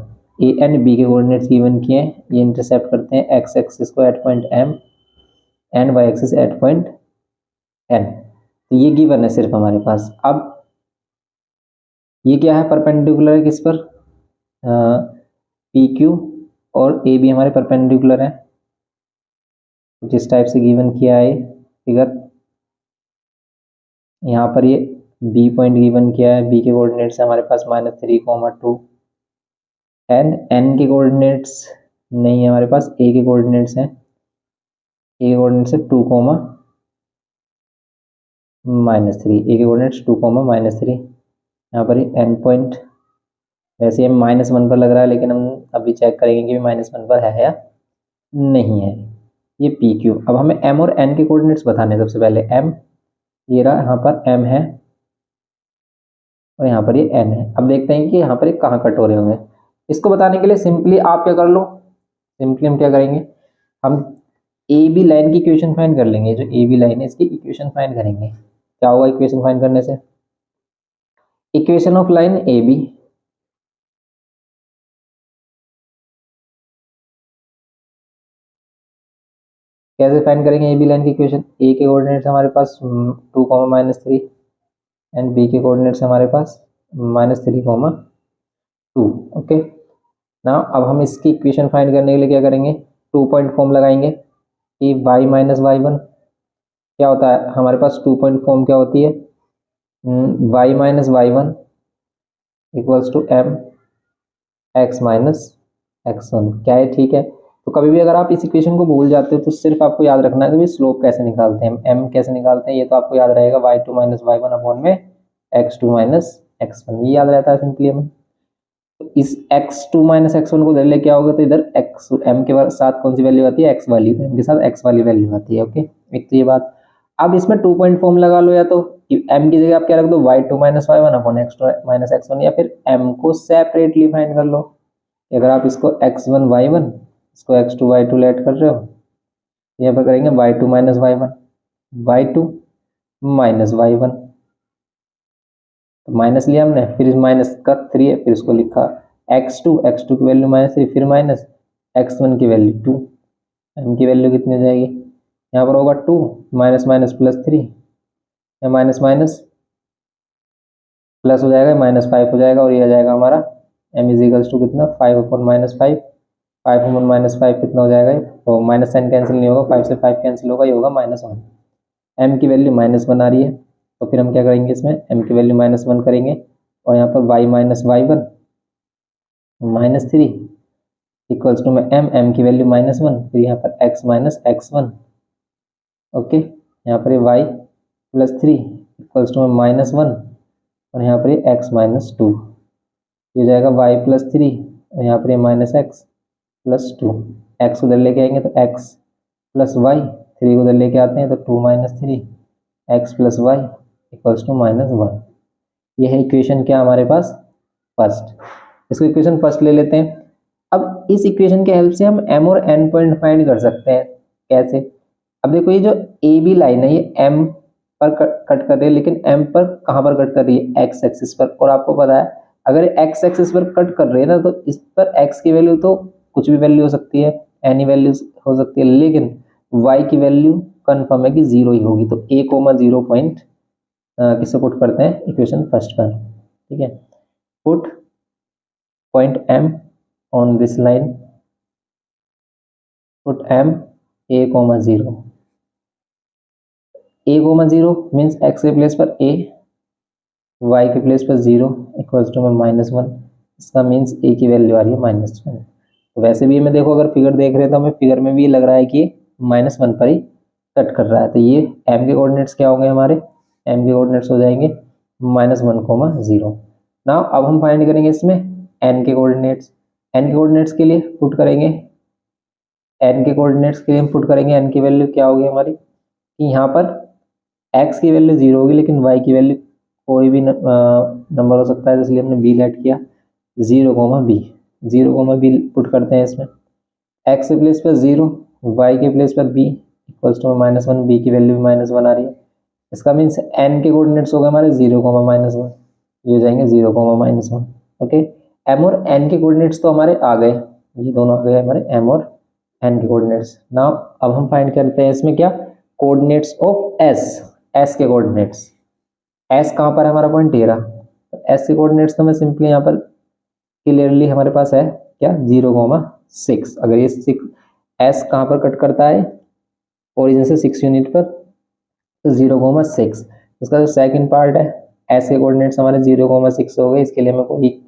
S1: A and B के coordinates given किए हैं, ये intercept करते हैं X axis को at point M and Y axis at point N. तो ये given है सिर्फ हमारे पास। अब ये क्या है, परपेंडिकुलर है किस पर, पी क्यू, और ए बी हमारे परपेंडिकुलर है, जिस टाइप से गिवन किया है फिगर। यहाँ पर ये बी पॉइंट गिवन किया है, बी के कोऑर्डिनेट्स है हमारे पास -3,2 एंड एन के कोऑर्डिनेट्स नहीं है हमारे पास, ए के कोऑर्डिनेट्स हैं, ए के कोऑर्डिनेट्स है 2,-3, ए के कोऑर्डिनेट्स 2,-3। यहाँ पर एन पॉइंट वैसे ये -1 पर लग रहा है, लेकिन हम अभी चेक करेंगे कि -1 पर है या नहीं है। ये पी क्यू। अब हमें एम और एन के कोऑर्डिनेट्स बताने हैं। सबसे पहले एम, ये रहा, यहाँ पर एम है और यहाँ पर ये एन है। अब देखते हैं कि यहाँ पर ये कहाँ कट हो रहे होंगे। इसको बताने के लिए सिंपली आप क्या कर लो, सिंपली हम क्या करेंगे, हम ए बी लाइन की इक्वेशन फाइंड कर लेंगे। जो ए बी लाइन है इसकी इक्वेशन फाइंड करेंगे। क्या होगा इक्वेशन फाइंड करने से, equation of line A B, कैसे फाइंड करेंगे ए बी लाइन की इक्वेशन, ए के कोऑर्डिनेट्स हमारे पास 2, एंड बी के कोऑर्डिनेट्स हमारे पास -3, 2। ओके, नाउ अब हम इसकी इक्वेशन फाइंड करने के लिए क्या करेंगे, 2 पॉइंट फॉर्म लगाएंगे कि y माइनस वाई वन क्या होता है हमारे पास, 2 पॉइंट फॉर्म क्या होती है, y minus Y one equals to m x minus x one. क्या है, ठीक है। तो कभी भी अगर आप इस इक्वेशन को भूल जाते हो तो सिर्फ आपको याद रखना है कि स्लोप कैसे निकालते हैं, m कैसे निकालते हैं, ये तो आपको याद रहेगा, y2 minus Y one upon में x2 माइनस एक्स वन, ये याद रहता है सिंपली हमें। तो इस x2 माइनस एक्स वन को इधर लेके आओगे तो इधर x m के साथ कौन सी वैल्यू आती है, x वाली, m के साथ x वाली वैल्यू आती है। ओके, एक तो ये बात। अब इसमें 2 पॉइंट फॉर्म लगा लो, या तो m की जगह आप क्या रख दो, y2 minus Y one upon x2 minus x one, या फिर m को सेपरेटली फाइंड कर लो। अगर आप इसको x1 y1, इसको x2 y2 लेट कर रहे हो, यहाँ पर करेंगे y2 minus Y one, y2 minus Y one, minus लिया हमने, फिर इस माइनस का 3 है, फिर इसको लिखा x2 की वैल्यू -3, फिर माइनस x1 की वैल्यू 2, m की वैल्यू कितनी हो जाएगी, यहाँ पर होगा 2 माइनस माइनस प्लस 3, या माइनस माइनस प्लस हो जाएगा, -5 हो जाएगा, और ये आ जाएगा हमारा m इज इक्वल्स टू कितना, 5 अपॉन -5, 5 अपॉन -5 कितना हो जाएगा, तो माइनस साइन कैंसिल नहीं होगा, 5 से 5 कैंसिल होगा, ये होगा -1। m की वैल्यू -1 आ रही है, तो फिर हम क्या करेंगे, इसमें m की वैल्यू -1 करेंगे, और यहाँ पर y minus Y one -3 equals to में m की वैल्यू -1, फिर यहाँ पर x minus x one. Okay, यहाँ पर ये y प्लस 3 इक्वल्स टू में -1, और यहाँ पर ये x माइनस 2, ये हो जाएगा y प्लस 3, और यहाँ पर ये माइनस एक्स प्लस 2, एक्स उधर लेके आएंगे तो x प्लस वाई, 3 को उधर लेके आते हैं तो 2 minus 3 X plus Y equals to -1। ये है इक्वेशन क्या हमारे पास, फर्स्ट। इसको इक्वेशन फर्स्ट ले लेते हैं। अब इस इक्वेशन के हेल्प से हम m और n पॉइंट फाइंड कर सकते हैं। कैसे, अब देखो ये जो ए बी लाइन है ये m पर कट कर रही है, लेकिन m पर कहाँ पर कट कर रही है, x एक्सिस पर। और आपको पता है अगर x एक्सिस पर कट कर रही है ना, तो इस पर x की वैल्यू तो कुछ भी वैल्यू हो सकती है, एनी वैल्यू हो सकती है, लेकिन y की वैल्यू कंफर्म है कि 0 ही होगी। तो a,0 पॉइंट किससे पुट करते हैं, इक्वेशन फर्स्ट पर। ठीक है, put point m on this line, put m a,0, a,0 means x के प्लेस पर a, y के प्लेस पर 0 इक्वल्स टू में -1, इसका मीन्स a की वैल्यू आ रही है -1। तो वैसे भी हमें देखो, अगर फिगर देख रहे हैं तो हमें फिगर में भी लग रहा है कि -1 पर ही कट कर रहा है। तो ये m के कोऑर्डिनेट्स क्या होंगे हमारे, m के कोऑर्डिनेट्स हो जाएंगे -1, 0। नाउ अब हम फाइंड करेंगे इसमें n के कोऑर्डिनेट्स। n के कोऑर्डिनेट्स के लिए पुट करेंगे, n के कोऑर्डिनेट्स के लिए हम पुट करेंगे, n की वैल्यू क्या होगी हमारी, कि यहाँ पर x की वैल्यू 0 होगी, लेकिन y की वैल्यू कोई भी नंबर हो सकता है, इसलिए हमने b लेट किया, 0,b, 0,b पुट करते हैं इसमें, x के प्लेस पर 0, y के प्लेस पर b इक्वल्स टू -1, b की वैल्यू भी -1 आ रही है। इसका मीन्स n के कोऑर्डिनेट्स होगा हमारे 0,-1, ये हो जाएंगे 0,-1। ओके, m और n के कोऑर्डिनेट्स तो हमारे आ गए, ये दोनों आ गए हमारे m और n के कोऑर्डिनेट्स। नाउ अब हम फाइंड करते हैं इसमें क्या, कोऑर्डिनेट्स ऑफ s के कोऑर्डिनेट्स। s कहाँ पर है हमारा पॉइंट 13, s के कोऑर्डिनेट्स तो मैं सिंपली यहाँ पर क्लियरली हमारे पास है क्या, 0,6। अगर ये 6 s कहाँ पर कट करता है, ओरिजिन से 6 यूनिट पर, तो 0,6। इसका जो सेकंड पार्ट है, s के कोऑर्डिनेट्स हमारे 0,6 हो गए। इसके लिए हमें कोई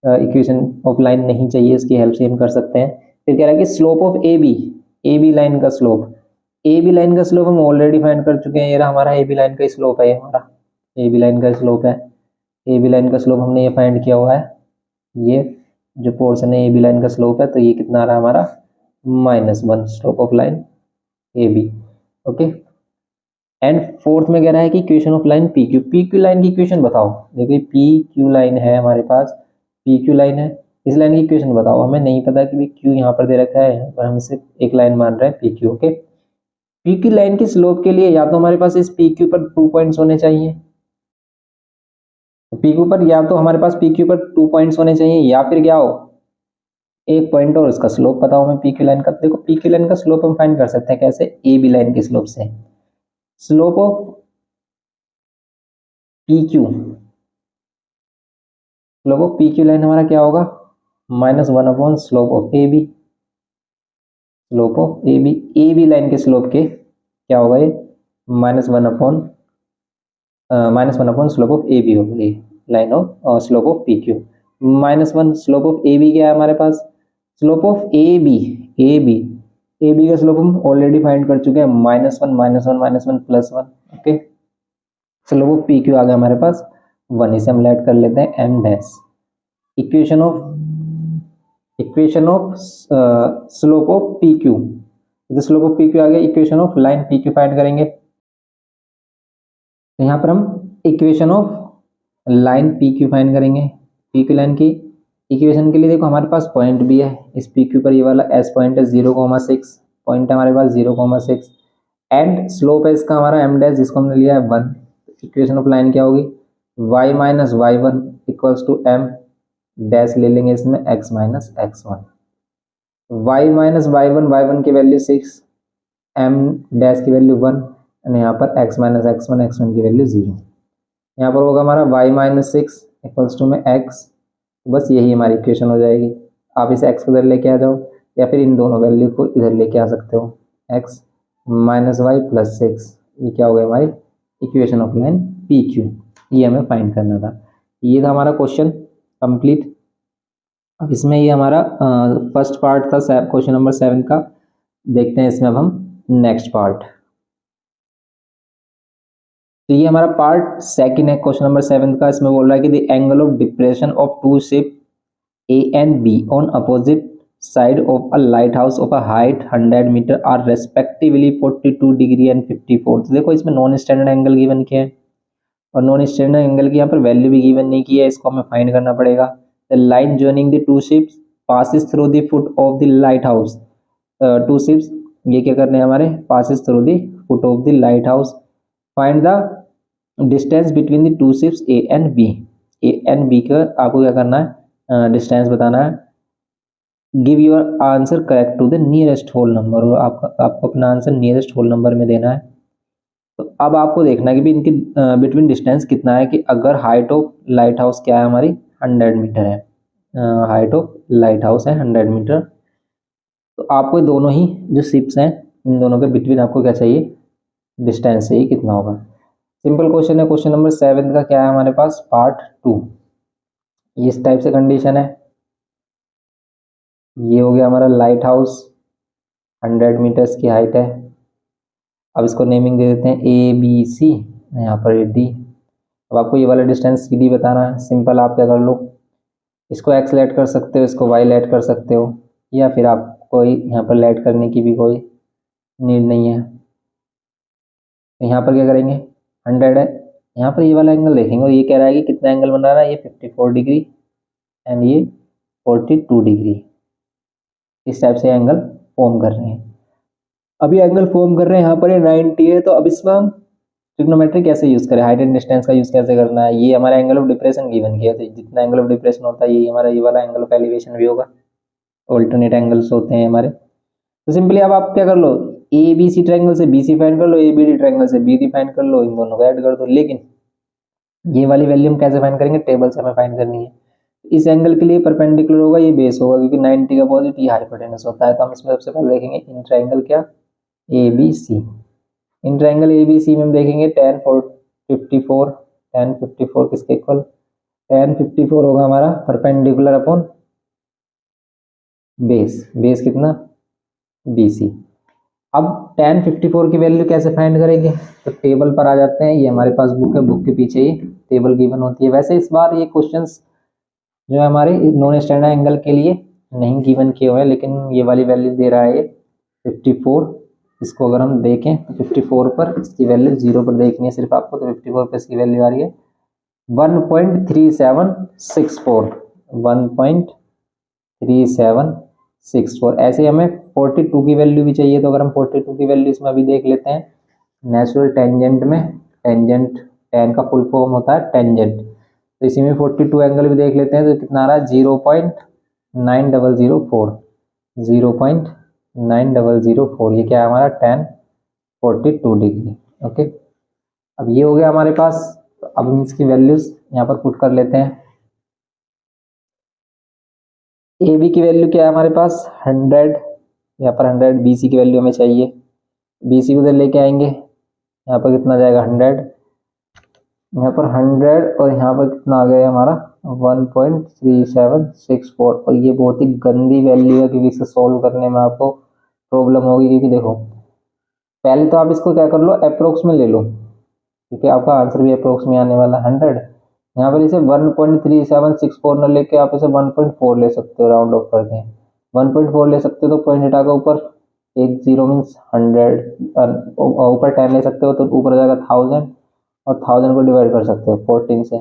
S1: इक्वेशन ऑफ लाइन नहीं चाहिए, इसकी हेल्प से हम कर सकते हैं। फिर कह रहा है कि slope of A B line का स्लोप, ए बी लाइन का स्लोप हम ऑलरेडी फाइंड कर चुके हैं। ये रहा हमारा ए बी लाइन का स्लोप है, ये हमारा ए बी लाइन का स्लोप है। ए बी लाइन का स्लोप हमने ये फाइंड किया हुआ है, ये जो पोर्शन है ए बी लाइन का स्लोप है, तो ये कितना आ रहा है हमारा -1 slope of line A B. Okay, and fourth में कह रहा है कि equation of line P Q line की इक्वेशन बताओ। देखिए पी क्यू लाइन है हमारे पास, पी क्यू लाइन है, इस लाइन की इक्वेशन बताओ। हमें नहीं पता कि भाई क्यू यहाँ पर दे रखा है पर हम इसे एक लाइन मान रहे हैं P Q. Okay, P Q line की स्लोप के लिए या तो हमारे पास इस पी क्यू पर 2 पॉइंट्स होने चाहिए, पी क्यू पर या तो हमारे पास पी क्यू पर 2 पॉइंट्स होने चाहिए या फिर क्या हो एक पॉइंट और उसका स्लोप पता हो हमें पी क्यू लाइन का। देखो पी क्यू लाइन का स्लोप हम फाइंड कर सकते हैं कैसे, ए बी लाइन के स्लोप से। Slope of P Q, slope of P Q line हमारा क्या होगा, -1 upon slope of A B. Slope of A B line के स्लोप के क्या होगा ये, -1 upon slope of A B होगा ये line of slope of P Q. -1 slope of A B क्या है हमारे पास, स्लोप ऑफ ए बी का स्लोप हम ऑलरेडी फाइंड कर चुके हैं, -1 ओके। स्लोप ऑफ पी क्यू आ गया हमारे पास 1, इसे हम लेट कर लेते हैं M dash. Equation of slope of P Q, slope of P Q आ गया, equation of line P Q find करेंगे। तो यहाँ पर हम equation of line P Q find करेंगे। पी क्यू लाइन की इक्वेशन के लिए देखो हमारे पास पॉइंट भी है इस पी क्यू पर, ये वाला एस पॉइंट है 0,6 पॉइंट है हमारे पास 0,6 एंड स्लोप है इसका हमारा एम डैश जिसको हमने लिया है 1। इक्वेशन ऑफ लाइन क्या होगी, y minus Y one equals to m dash ले लेंगे इसमें x minus x one. Y minus Y one की वैल्यू 6, m डैश की वैल्यू 1 और यहाँ पर x माइनस एक्स वन की वैल्यू 0। यहाँ पर होगा हमारा y माइनस 6 इक्वल्स टू में x, बस यही हमारी इक्वेशन हो जाएगी। आप इसे x को इधर लेके आ जाओ या फिर इन दोनों वैल्यू को इधर लेके आ सकते हो, x माइनस वाई प्लस 6, ये क्या हो गया हमारी equation of line P Q. ये हमें फाइंड करना था, ये था हमारा क्वेश्चन कंप्लीट। अब इसमें ये हमारा फर्स्ट पार्ट था क्वेश्चन नंबर 7 का। देखते हैं इसमें अब हम नेक्स्ट पार्ट। तो ये हमारा पार्ट सेकंड है क्वेश्चन नंबर 7 का। इसमें बोल रहा है कि the angle of depression of two ship A and B on opposite side of a lighthouse of a height 100 metre are respectively 42 degree and 54। तो देखो इसमें नॉन स्टैंडर्ड एंगल गिवन किया है और नॉन स्टैंडर्ड एंगल की यहाँ पर value भी गिवन नहीं की है, इसको हमें फाइंड करना पड़ेगा। The line joining the two ships passes through the foot of the lighthouse. Two ships ये क्या करने हैं हमारे, passes through the foot of the lighthouse. Find the distance between the two ships A and B. A and B का आपको क्या करना है, डिस्टेंस बताना है। Give your answer correct to the nearest whole number, और आपको अपना आंसर नियरेस्ट होल नंबर में देना है। तो अब आपको देखना है कि भी इनके बिटवीन डिस्टेंस कितना है, कि अगर हाइट ऑफ लाइट हाउस क्या है हमारी 100 मीटर है, हाइट ऑफ लाइट हाउस है 100 मीटर, तो आपको दोनों ही जो शिप्स हैं इन दोनों के बिटवीन आपको क्या चाहिए, डिस्टेंस चाहिए कितना होगा। सिंपल क्वेश्चन है। क्वेश्चन नंबर 7 का क्या है हमारे पास, पार्ट 2। इस टाइप से कंडीशन है, ये हो गया हमारा लाइट हाउस 100 मीटर्स की हाइट है। अब इसको नेमिंग दे देते हैं ए बी सी, यहाँ पर डी। अब आपको ये वाला डिस्टेंस डी बताना है। सिंपल आप क्या कर लो, इसको एक्स लेट कर सकते हो, इसको वाई लेट कर सकते हो, या फिर आप कोई यहाँ पर लेट करने की भी कोई नीड नहीं है। तो यहाँ पर क्या करेंगे, 100 है, यहाँ पर ये वाला एंगल देखेंगे और ये कह रहा है कि कितना एंगल बना रहा है, ये 54 डिग्री एंड ये 42 डिग्री। इस टाइप से एंगल फॉर्म कर रहे हैं। अभी एंगल फॉर्म कर रहे हैं यहाँ पर ये 90 है। तो अब इसमें हम ट्रिग्नोमेट्री कैसे यूज करें, हाइट एंड डिस्टेंस का यूज कैसे करना है। ये हमारा एंगल ऑफ डिप्रेशन गिवन किया, तो जितना एंगल ऑफ डिप्रेशन होता है ये हमारा ये वाला एंगल ऑफ एलिवेशन भी होगा। ऑल्टरनेट एंगल्स होते हैं हमारे। तो सिंपली अब आप क्या कर लो, ए बी सी ट्रायंगल से बी सी फाइंड कर लो, ए बी डी ट्रायंगल से बी डी फाइंड कर लो, इन दोनों को ऐड कर दो। लेकिन ये वाली वैल्यू हम कैसे फाइंड करेंगे, टेबल से हमें फाइंड करनी है। इस एंगल के लिए परपेंडिकुलर होगा, ये बेस होगा, क्योंकि 90 का अपोजिट ये हाइपोटेनस होता है। तो हम इसमें सबसे पहले देखेंगे इन ट्रायंगल क्या, A B C. In triangle A B C में हम देखेंगे tan 54 किसके इक्वल, tan 54 होगा हमारा परपेंडिकुलर अपॉन बेस, बेस कितना बी सी। अब tan 54 की वैल्यू कैसे फाइंड करेंगे, तो टेबल पर आ जाते हैं। ये हमारे पास बुक है, बुक के पीछे ये टेबल गिवन होती है। वैसे इस बार ये क्वेश्चंस जो है हमारे नॉन स्टैंडर्ड एंगल के लिए नहीं गिवन किए हुए हैं, लेकिन ये वाली वैल्यू दे रहा है 54। इसको अगर हम देखें तो 54 पर इसकी वैल्यू 0 पर देखनी है सिर्फ आपको, तो 54 पर इसकी वैल्यू आ रही है 1.3764, 3764। ऐसे हमें 42 की वैल्यू भी चाहिए, तो अगर हम 42 की वैल्यू इसमें अभी देख लेते हैं। नेचुरल टेंजेंट में टेंजेंट टेन का फुल फॉर्म होता है टेंजेंट, तो इसी में 42 एंगल भी देख लेते हैं। तो कितना आ रहा है 0.9004, 0.9004, ये क्या है हमारा 1042 डिग्री। ओके, अब ये हो गया हमारे पास। अब हम इसकी वैल्यूज यहाँ पर पुट कर लेते हैं। ए बी की वैल्यू क्या है हमारे पास 100, यहाँ पर 100। बी सी की वैल्यू हमें चाहिए, बी सी को उधर लेके आएंगे, यहाँ पर कितना जाएगा 100, यहाँ पर 100 और यहाँ पर कितना आ गया हमारा 1.3764। और ये बहुत ही गंदी वैल्यू है, क्योंकि इसे सोल्व करने में आपको प्रॉब्लम होगी। क्योंकि देखो पहले तो आप इसको क्या कर लो, अप्रोक्स में ले लो, क्योंकि आपका आंसर भी अप्रोक्स में आने वाला 100। यहाँ पर इसे 1.3764 न लेके आप इसे 1.4 ले सकते हो, राउंड ऑफ करके 1.4 ले सकते हो। तो पॉइंट हटा कर ऊपर एक जीरो मीन्स 100, ऊपर 10 ले सकते हो तो ऊपर आ जाएगा 1000, और 1000 को डिवाइड कर सकते हो 14 से।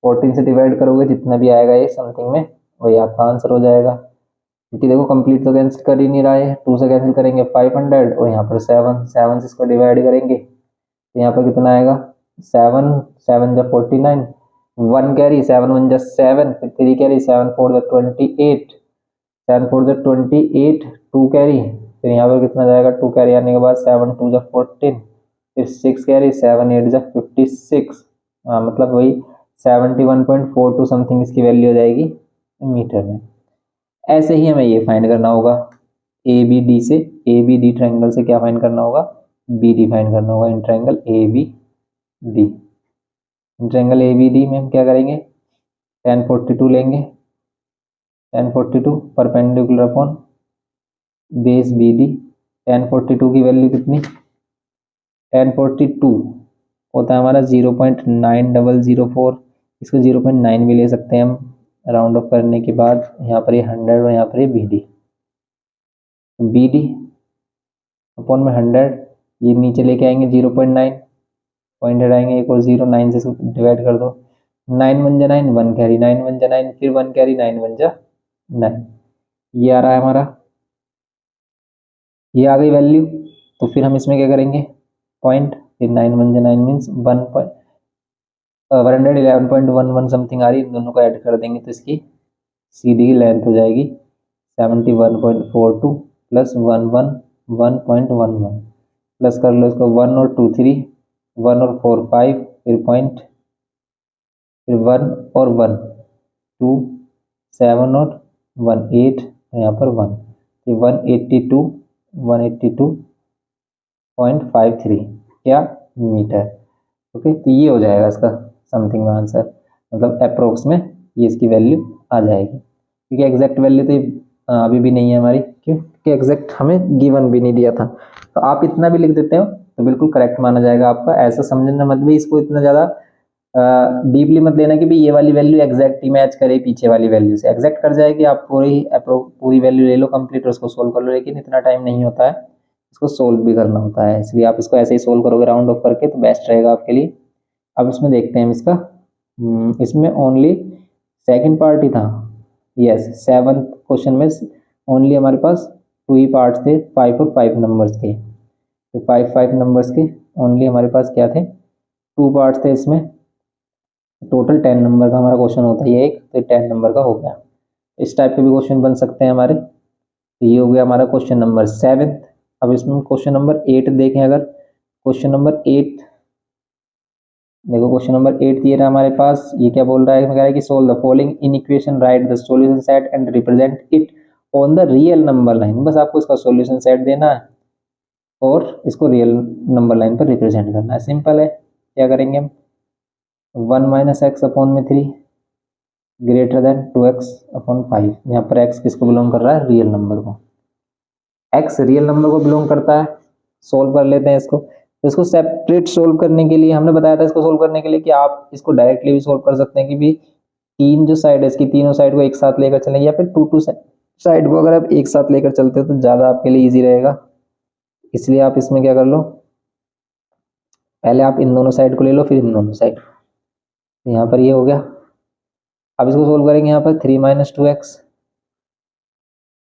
S1: 14 से डिवाइड करोगे जितना भी आएगा ये समथिंग में, वही आपका आंसर हो जाएगा। क्योंकि देखो कंप्लीट तो कैंसिल कर ही नहीं रहा है, 2 से कैंसिल करेंगे 500, और यहाँ पर 7 से इसको डिवाइड करेंगे तो यहाँ पर कितना आएगा 7 7 जा 49, 1 कैरी 7 1 जा 7, फिर 3 कैरी 7 4 जा 28, 7 4 जा 28, 2 कैरी, फिर यहाँ पर कितना जाएगा 2 कैरी आने के बाद 7 2 जा 14, फिर 6 कैरी 7 8 जा 56, मतलब वही 71.42 समथिंग इसकी वैल्यू हो जाएगी मीटर में। ऐसे ही हमें ये फाइंड करना होगा ए बी डी से, ए बी डी ट्रायंगल से क्या फाइंड करना होगा, बी डी फाइंड करना होगा in triangle A B D. In triangle A B D में हम क्या करेंगे 1042 लेंगे, 1042 perpendicular upon base B D. 1042 की वैल्यू कितनी 1042 होता है हमारा 0.9004, इसको 0.9 भी ले सकते हैं हम राउंड ऑफ करने के बाद। यहाँ पर ये 100 और यहाँ पर ये B D, B D upon में 100, ये नीचे लेके आएंगे 0.9, पॉइंट हटाएंगे एक और 0, 9 से इसको डिवाइड कर दो, 9 1 जा 9, 1 कैरी 9 1 जा 9, फिर 1 कैरी 9 1 जा 9, ये आ रहा है हमारा, ये आ गई वैल्यू। तो फिर हम इसमें क्या करेंगे पॉइंट, फिर 9 1 जा 9 मीन्स 111.11 समथिंग आ रही, इन दोनों को ऐड कर देंगे तो इसकी सी डी की लेंथ हो जाएगी 71.42 प्लस 111.11, प्लस कर लो इसको 1 और 2 3, 1 और 4 5, फिर पॉइंट, फिर 1 और 1 2, 7 और 1 8, यहाँ पर 1, फिर 182.53 क्या मीटर। ओके, तो ये हो जाएगा इसका समथिंग में आंसर, मतलब अप्रोक्स में ये इसकी वैल्यू आ जाएगी। क्योंकि एग्जैक्ट वैल्यू तो अभी भी नहीं है हमारी, क्योंकि एग्जैक्ट हमें गिवन भी नहीं दिया था। तो आप इतना भी लिख देते हो तो बिल्कुल करेक्ट माना जाएगा आपका। ऐसा समझना मत भी इसको इतना ज़्यादा डीपली मत लेना कि भाई ये वाली वैल्यू एग्जैक्ट ही मैच करे पीछे वाली वैल्यू से। एग्जैक्ट कर जाएगी आप पूरी वैल्यू ले लो कंप्लीट और उसको सोल्व कर लो, लेकिन इतना टाइम नहीं होता है, इसको सोल्व भी करना होता है। इसलिए आप इसको ऐसे ही सोल्व करोगे राउंड ऑफ करके तो बेस्ट रहेगा आपके लिए। अब इसमें देखते हैं हम इसका, इसमें ओनली सेकंड पार्ट ही था, यस 7th क्वेश्चन में ओनली हमारे पास 2 ही पार्ट्स थे, 5 और 5 नंबर्स के। तो 5 नंबर्स के ओनली हमारे पास क्या थे 2 पार्ट्स थे इसमें। टोटल 10 नंबर का हमारा क्वेश्चन होता है ये एक, तो 10 नंबर का हो गया। इस टाइप के भी क्वेश्चन बन सकते हैं हमारे। तो ये हो गया हमारा क्वेश्चन नंबर 7। अब इसमें क्वेश्चन नंबर 8 देखें, अगर क्वेश्चन नंबर 8 देखो, क्वेश्चन नंबर 8 ये रहा हमारे पास। ये क्या बोल रहा है, कह रहा है कि solve the following in equation, right the solution set and represent it on the real number line. बस आपको इसका सॉल्यूशन सेट देना है और इसको रियल नंबर लाइन पर रिप्रेजेंट करना है, सिंपल है। क्या करेंगे हम 1 माइनस एक्स अपॉन में 3 ग्रेटर देन 2x अपॉन 5। यहाँ पर x किसको बिलोंग कर रहा है, रियल नंबर को। x रियल नंबर को बिलोंग करता है। सोल्व कर लेते हैं इसको। तो इसको सेपरेट सोल्व करने के लिए हमने बताया था, इसको सोल्व करने के लिए कि आप इसको डायरेक्टली भी सोल्व कर सकते हैं कि भी तीन जो साइड है इसकी, तीनों साइड को एक साथ लेकर चलें, या फिर टू साइड को अगर आप एक साथ लेकर चलते हो तो ज़्यादा आपके लिए ईजी रहेगा। इसलिए आप इसमें क्या कर लो, पहले आप इन दोनों साइड को ले लो, फिर इन दोनों साइड। यहाँ पर ये हो गया। अब इसको सोल्व करेंगे, यहाँ पर 3 माइनस 2x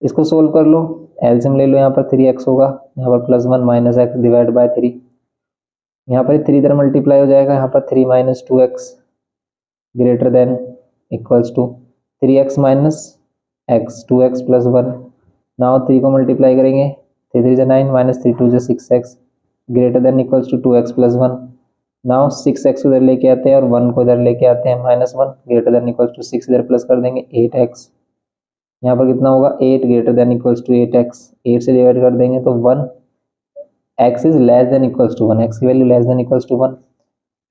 S1: इसको सोल्व कर लो, एलसीएम ले लो, यहाँ पर 3x होगा, यहाँ पर +1 माइनस एक्स डिवाइड बाय 3, यहाँ पर 3 इधर मल्टीप्लाई हो जाएगा, यहाँ पर 3 minus 2x greater than equals to 3x minus x 2x plus 1। Now 3 को मल्टीप्लाई करेंगे, 3 3 9 minus 3 2 6x greater than equals to 2x plus 1। Now 6x इधर लेके आते हैं और 1 को इधर लेके आते हैं, -1 ग्रेटर देन इक्वल्स टू 6 इधर प्लस कर देंगे 8x, यहाँ पर कितना होगा 8 greater than equals to 8x, 8 से डिवाइड कर देंगे तो 1, x is less than equals to 1, x की value less than equals to 1।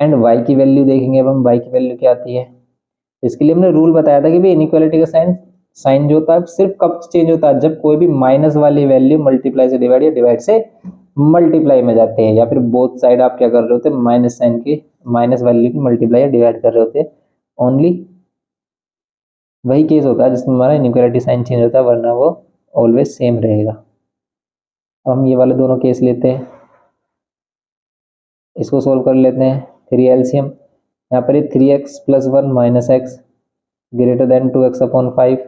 S1: And y की वैल्यू देखेंगे, अब हम y की वैल्यू क्या आती है। इसके लिए हमने रूल बताया था कि भाई इनइक्वालिटी का साइन साइन जो होता है सिर्फ कब चेंज होता है, जब कोई भी माइनस वाली वैल्यू मल्टीप्लाई से डिवाइड या डिवाइड से मल्टीप्लाई में जाते हैं, या फिर बोथ साइड आप क्या कर रहे होते हैं, माइनस साइन की माइनस वैल्यू की मल्टीप्लाई या डिवाइड कर रहे होते हैं, ओनली वही केस होता है जिसमें हमारा इनइक्वालिटी साइन चेंज होता है, वरना वो ऑलवेज सेम रहेगा। अब हम ये वाले दोनों केस लेते हैं, इसको सोल्व कर लेते हैं। 3 एलसीएम, यहाँ पर ये 3x plus 1 minus x greater than 2x upon 5,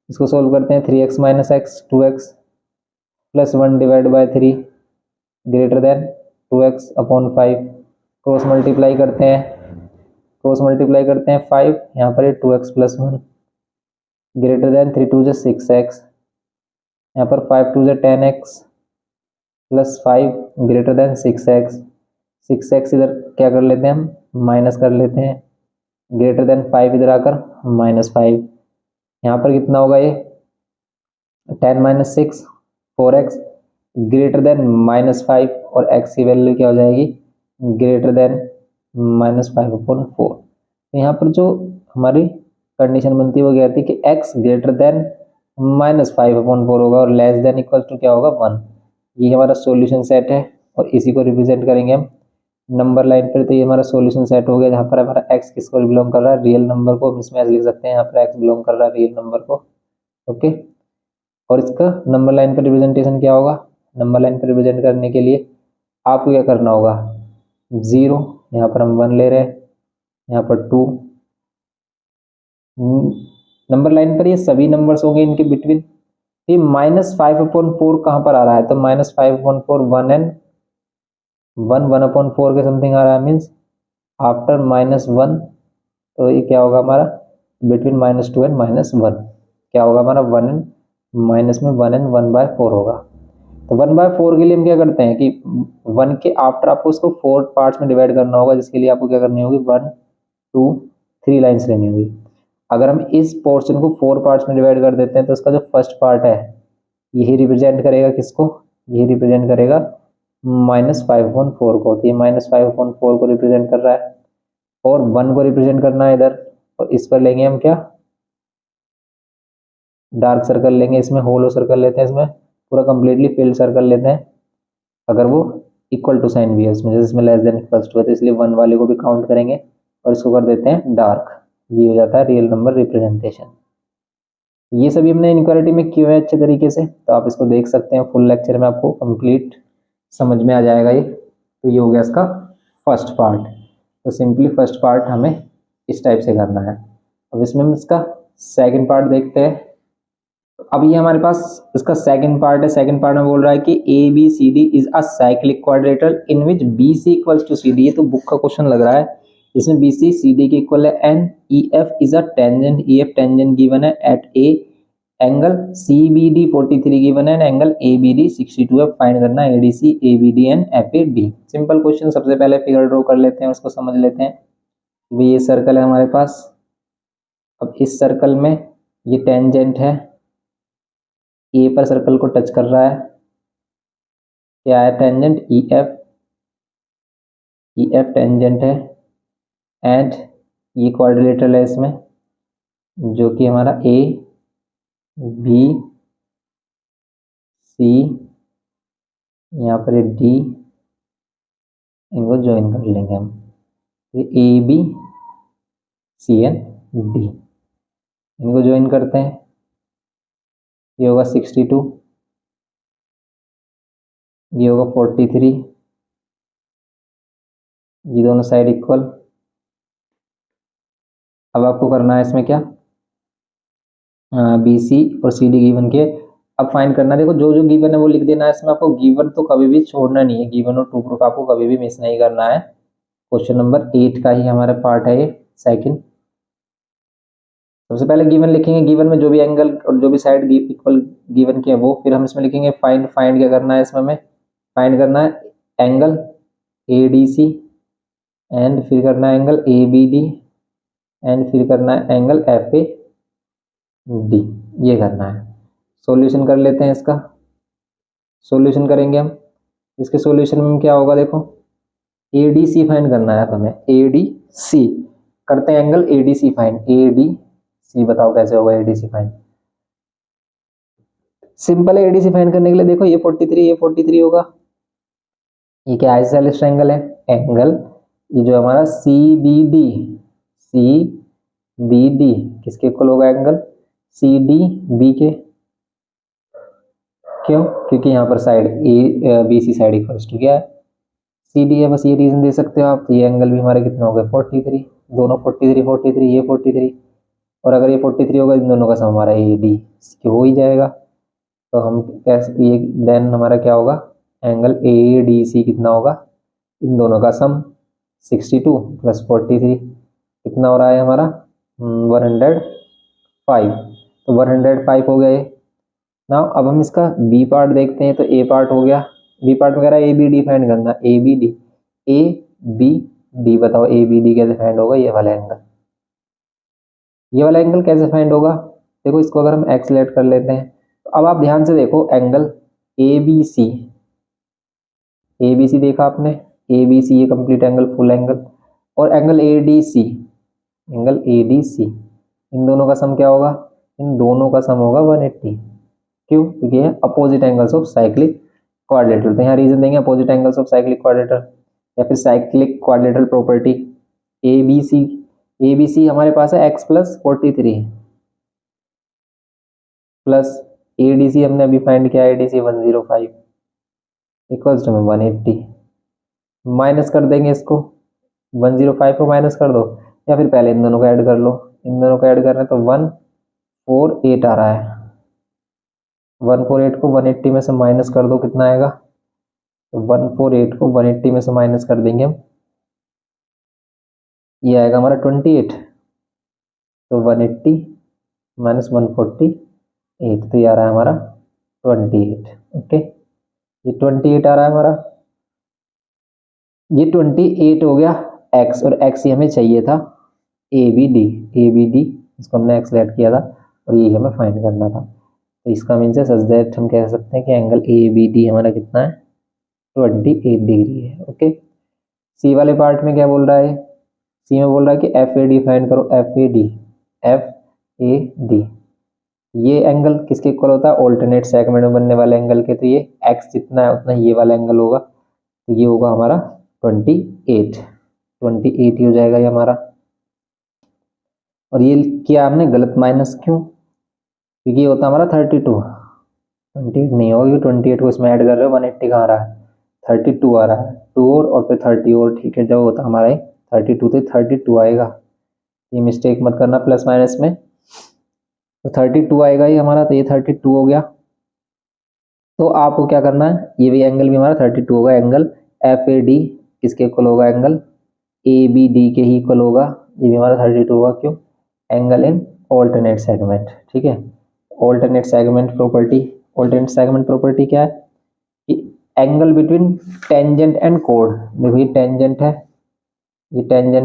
S1: इसको सोल्व करते हैं। 3x minus x 2x plus 1 divide by 3 greater than 2x upon 5, cross multiply करते हैं, 5, यहाँ पर 2x plus 1 greater than 3 2 6x, यहाँ पर 5 2 10x plus 5 greater than 6x, 6x इधर क्या कर लेते हैं हम, माइनस कर लेते हैं, ग्रेटर देन 5 इधर आकर -5, यहाँ पर कितना होगा ये 10 माइनस 6 4x ग्रेटर देन -5, और x की वैल्यू क्या हो जाएगी ग्रेटर देन -5/4। तो यहाँ पर जो हमारी कंडीशन बनती है वो क्या आती है कि x ग्रेटर देन -5/4 होगा और लेस देन इक्वल टू क्या होगा 1। ये हमारा सॉल्यूशन सेट है और इसी को रिप्रेजेंट करेंगे हम नंबर लाइन पर। तो ये हमारा सॉल्यूशन सेट हो गया, जहाँ पर हमारा x किसको बिलोंग कर रहा है, रियल नंबर को। हम इसमें ऐसे लिख सकते हैं, यहाँ पर x बिलोंग कर रहा है रियल नंबर को, ओके। और इसका नंबर लाइन पर रिप्रेजेंटेशन क्या होगा, नंबर लाइन पर रिप्रेजेंट करने के लिए आपको क्या करना होगा, 0, यहाँ पर हम 1 ले रहे हैं, यहाँ पर 2, नंबर लाइन पर ये सभी नंबर्स होंगे इनके बिटवीन। ये -5/4 कहाँ पर आ रहा है, तो -5/4 1 एंड 1/4 के समथिंग आ रहा है, मीन्स आफ्टर -1। तो ये क्या होगा हमारा बिटवीन -2 एंड -1, क्या होगा हमारा 1 एंड माइनस में 1 एंड 1/4 होगा। तो 1/4 के लिए हम क्या करते हैं कि 1 के आफ्टर आपको उसको 4 पार्ट्स में डिवाइड करना होगा, जिसके लिए आपको क्या करनी होगी 1 2 3 लाइन्स लेनी होगी। अगर हम इस पोर्शन को 4 पार्ट्स में डिवाइड कर देते हैं तो इसका जो फर्स्ट पार्ट है यही रिप्रेजेंट करेगा किसको, यही रिप्रेजेंट करेगा -5/4 को। तो ये -5/4 को रिप्रेजेंट कर रहा है और 1 को रिप्रेजेंट करना है इधर, और इस पर लेंगे हम क्या, डार्क सर्कल लेंगे, इसमें होलो सर्कल लेते हैं, इसमें पूरा कंप्लीटली फिल्ड सर्कल लेते हैं अगर वो इक्वल टू साइन भी है उसमें, जैसे इसमें लेस देन इक्वल्स टू है, तो इसलिए 1 वाले को भी काउंट करेंगे और इसको कर देते हैं डार्क। ये हो जाता है रियल नंबर रिप्रेजेंटेशन। ये सभी हमने इनक्वालिटी में किए हैं अच्छे तरीके से, तो आप इसको देख सकते हैं फुल लेक्चर में, आपको कंप्लीट समझ में आ जाएगा ये। तो ये हो गया इसका फर्स्ट पार्ट। तो सिंपली फर्स्ट पार्ट हमें इस टाइप से करना है। अब इसमें हम इसका सेकंड पार्ट देखते हैं। अब ये हमारे पास इसका सेकंड पार्ट है। सेकंड पार्ट में बोल रहा है कि A B C D is a cyclic quadrilateral in which B C equals to C D. ये तो बुक का क्वेश्चन लग रहा है। इसमें बी सी सी डी के इक्वल है and E F is a tangent, E F tangent given है at A, angle C B D 43 given है and angle A B D 62 है। फाइंड करना A D C A B D and F A D. Simple question. सबसे पहले figure draw कर लेते हैं, उसको समझ लेते हैं। ये सर्कल है हमारे पास। अब इस सर्कल में ये टेंजेंट है, ए पर सर्कल को टच कर रहा है, क्या है टेंजेंट ई एफ, ई एफ टेंजेंट है एंड ये क्वाड्रिलेटरल है इसमें, जो कि हमारा ए बी सी, यहाँ पर ये डी, इनको ज्वाइन कर लेंगे हम। ये A B C and D, इनको ज्वाइन करते हैं। ये होगा 62, ये होगा 43, ये दोनों साइड इक्वल। अब आपको करना है इसमें क्या, बी सी और सी डी गिवन के। अब फाइंड करना, देखो जो जो गिवन है वो लिख देना है इसमें, आपको गिवन तो कभी भी छोड़ना नहीं है, गिवन और टू प्रूफ आपको कभी भी मिस नहीं करना है। क्वेश्चन नंबर 8 का ही हमारा पार्ट है ये, सेकंड। सबसे पहले गिवन लिखेंगे, गिवन में जो भी एंगल और जो भी साइड इक्वल गिवन के हैं वो, फिर हम इसमें लिखेंगे फाइंड। फाइंड क्या करना है इसमें हमें, फाइंड करना है angle A D C, and फिर करना है angle A B D, and फिर करना है एंगल एफ ए डी, ये करना है। सॉल्यूशन कर लेते हैं इसका, सॉल्यूशन करेंगे हम। इसके सॉल्यूशन में क्या होगा, देखो ए डी सी फाइंड करना है हमें, ए डी सी करते हैं angle A D C find, A D C बताओ कैसे होगा A D C find. Simple है, ए डी सी फाइंड करने के लिए देखो ये 43 ये 43 होगा, ये क्या आइसोसेलेस ट्रायंगल है, एंगल ये जो हमारा सी बी डी किसके इक्वल होगा, एंगल सी डी बी के। क्यों, क्योंकि यहाँ पर side A B C side equals to क्या है, सी डी है, बस ये रीजन दे सकते हो आप। तो ये एंगल भी हमारे कितना हो गए 43, दोनों 43 ये 43, और अगर ये 43 होगा इन दोनों का सम हमारा ए डी हो ही जाएगा। तो हम कैसे, ये देन हमारा क्या होगा, एंगल ए डी सी कितना होगा, इन दोनों का सम 62 प्लस 43 कितना हो रहा है हमारा 105। तो 105 हो गया ये। नाउ अब हम इसका बी पार्ट देखते हैं। तो ए पार्ट हो गया, बी पार्ट वगैरह ए बी डी फाइंड करना, ए बी डी बताओ ए बी डी कैसे फाइंड होगा, ये वाला एंगल, ये वाला एंगल कैसे फाइंड होगा। देखो इसको अगर हम एक्स लेट कर लेते हैं, तो अब आप ध्यान से देखो एंगल ए बी सी देखा आपने, ए बी सी ये कंप्लीट एंगल फुल एंगल, और एंगल ए डी सी इन दोनों का सम क्या होगा, इन दोनों का सम होगा 180। क्यों, क्योंकि ये opposite angles of cyclic quadrilateral. तो यहाँ रीजन देंगे opposite angles of cyclic quadrilateral, या फिर cyclic quadrilateral property. A B C हमारे पास है x plus 43 plus A D C हमने अभी फाइंड किया, A D C 105 equals to 180। Minus कर देंगे इसको, 105 को माइनस कर दो, या फिर पहले इन दोनों को ऐड कर लो। इन दोनों को ऐड कर रहे हैं तो 148 आ रहा है। 148 को 180 में से माइनस कर दो, कितना आएगा, तो 148 को 180 में से माइनस कर देंगे हम, ये आएगा हमारा 28। तो 180 माइनस 148, तो ये आ रहा है हमारा 28। ओके, ये 28 आ रहा है हमारा, ये 28 हो गया x, और x ही हमें चाहिए था ए बी डी, इसको हमने x लेट किया था और ये हमें फाइंड करना था। तो इसका मीन्स है सच दैट हम कह सकते हैं कि एंगल ए बी डी हमारा कितना है 28 डिग्री है। ओके, सी वाले पार्ट में क्या बोल रहा है, सी में बोल रहा है कि एफ ए डी फाइंड करो, एफ ए डी ये एंगल किसके इक्वल होता है, ऑल्टरनेट सेगमेंट में बनने वाले एंगल के। तो ये x जितना है उतना ये वाला एंगल होगा, तो ये होगा हमारा 28 ही हो जाएगा ये हमारा। और ये किया हमने गलत माइनस, क्यों, क्योंकि ये होता हमारा 28 नहीं होगा, 28 को इसमें ऐड कर रहे हो, 180 कहाँ आ रहा है, 32 आ रहा है, 2 और फिर 30 और, ठीक है, जब होता हमारा 32 तो 32 आएगा, ये मिस्टेक मत करना प्लस माइनस में। तो 32 आएगा ये हमारा, तो ये 32 हो गया। तो आपको क्या करना है, ये भी एंगल भी हमारा 32 होगा, एंगल एफ ए डी किसके इक्वल होगा, एंगल ए बी डी के ही इक्वल होगा, ये भी हमारा 32 होगा। क्यों, एंगल इन ऑल्टरनेट सेगमेंट, ठीक है। ऑल्टरनेट सेगमेंट प्रॉपर्टी क्या है कि angle between tangent and code, देखो ये टेंजेंट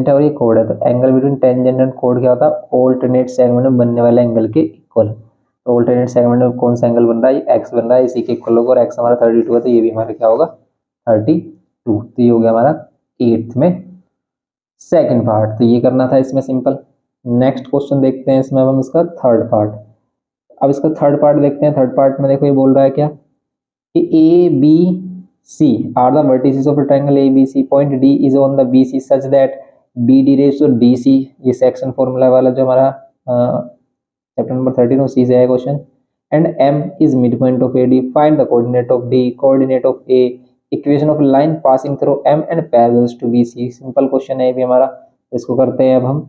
S1: है और ये कोड है, तो angle between tangent and code क्या होता है, ऑल्टरनेट सेगमेंट में बनने वाले एंगल के इक्वल। तो ऑल्टरनेट सेगमेंट में कौन सा एंगल बन रहा है, ये एक्स बन रहा है, इसी के इक्वल होगा, और एक्स हमारा 32 है, तो ये भी हमारा क्या होगा 32। तो ये हो गया हमारा 8th में सेकंड पार्ट। तो ये करना था इसमें सिंपल। नेक्स्ट क्वेश्चन देखते हैं इसमें, अब हम इसका थर्ड पार्ट। अब इसका थर्ड पार्ट देखते हैं। थर्ड पार्ट में देखो ये बोल रहा है क्या कि A B C are the vertices of a triangle A B C, point D is on the B C such that B D raise to D C, ये सेक्शन फॉर्मूला वाला जो हमारा चैप्टर नंबर 13 उसी से है question. And M is midpoint of A D, find the coordinate of D, coordinate of A, equation of line passing through M and parallel to B C. Simple question है ये भी हमारा, इसको करते हैं अब हम।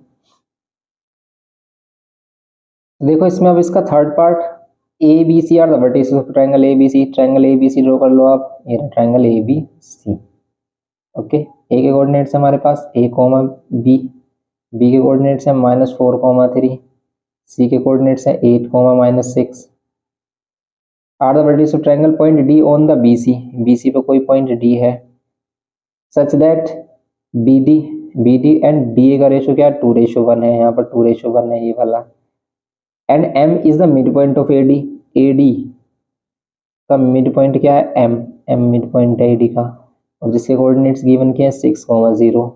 S1: देखो इसमें अब इसका third part, A B C are the vertices of triangle A B C, triangle A B C draw कर लो आप, ये रहा triangle A B C. Okay, A के कोऑर्डिनेट्स है हमारे पास ए कॉमा बी, बी के कोऑर्डिनेट्स है -4,3, सी के कोऑर्डिनेट्स है 8,-6। Are the vertices of triangle point D on the B C, B C पे कोई पॉइंट डी है, सच that B D and D A का रेशो क्या है 2:1 है, यहाँ पर 2:1 है ये वाला। And M is the midpoint of A D, A D का मिड पॉइंट क्या है एम, एम मिड पॉइंट है एडी का, और जिसके कोऑर्डिनेट्स गिवन किए हैं 6,0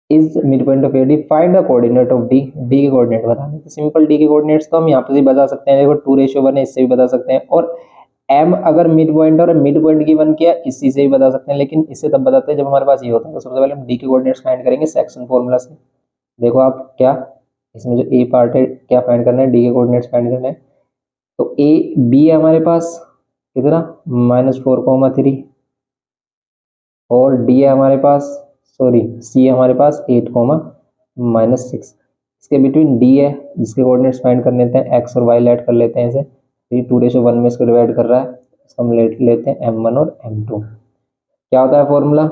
S1: is midpoint of A D, find the coordinate of D, D के कोऑर्डिनेट बताने। तो सिंपल डी के कोऑर्डिनेट्स तो हम यहाँ पे भी बता सकते हैं, देखो 2:1 है इससे भी बता सकते हैं, और एम अगर मिड पॉइंट और मिड पॉइंट गिवन किया इसी से भी बता सकते हैं, लेकिन इससे तब बताते हैं जब हमारे पास ये होता है। तो सबसे पहले हम डी के कोऑर्डिनेट्स फाइंड करेंगे सेक्शन फॉर्मूला से। देखो आप क्या, इसमें जो ए पार्ट है क्या फाइंड करना है, डी के कोऑर्डिनेट्स फाइंड करना है। तो ए बी है हमारे पास कितना -4,3, और डी है हमारे पास, सॉरी सी है हमारे पास 8,-6। इसके बिटवीन डी है जिसके कोऑर्डिनेट्स फाइंड कर लेते हैं, एक्स और वाई ऐड कर लेते हैं इसे, ये 2:1 में इसको डिवाइड कर रहा है, इसको हम लेते हैं m1 और m2। क्या होता है फॉर्मूला,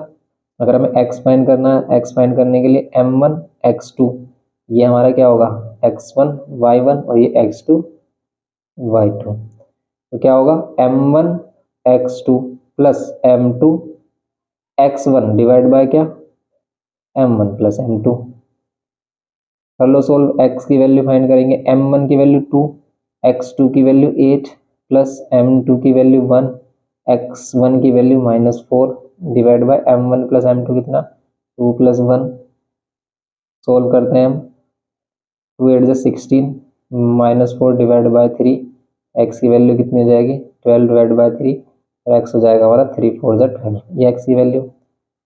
S1: अगर हमें x फाइंड करना है, x फाइंड करने के लिए m1 x2, ये हमारा क्या होगा x1 y1 और ये x2 y2। तो क्या होगा m1 x2 plus m2 x1 divide by क्या m1 प्लस m2। कर लो सोल्व, x की वैल्यू फाइंड करेंगे, m1 की वैल्यू 2, x2 की वैल्यू 8 प्लस m2 की वैल्यू 1, x1 की value -4 divide by m1 plus m2 कितना 2 प्लस 1। सोल्व करते हैं हम, 2 8 16, -4 डिवाइड बाय 3, x की वैल्यू कितनी हो जाएगी 12 डिवाइड बाय 3, और x हो जाएगा हमारा 3 4 12, ये x की वैल्यू।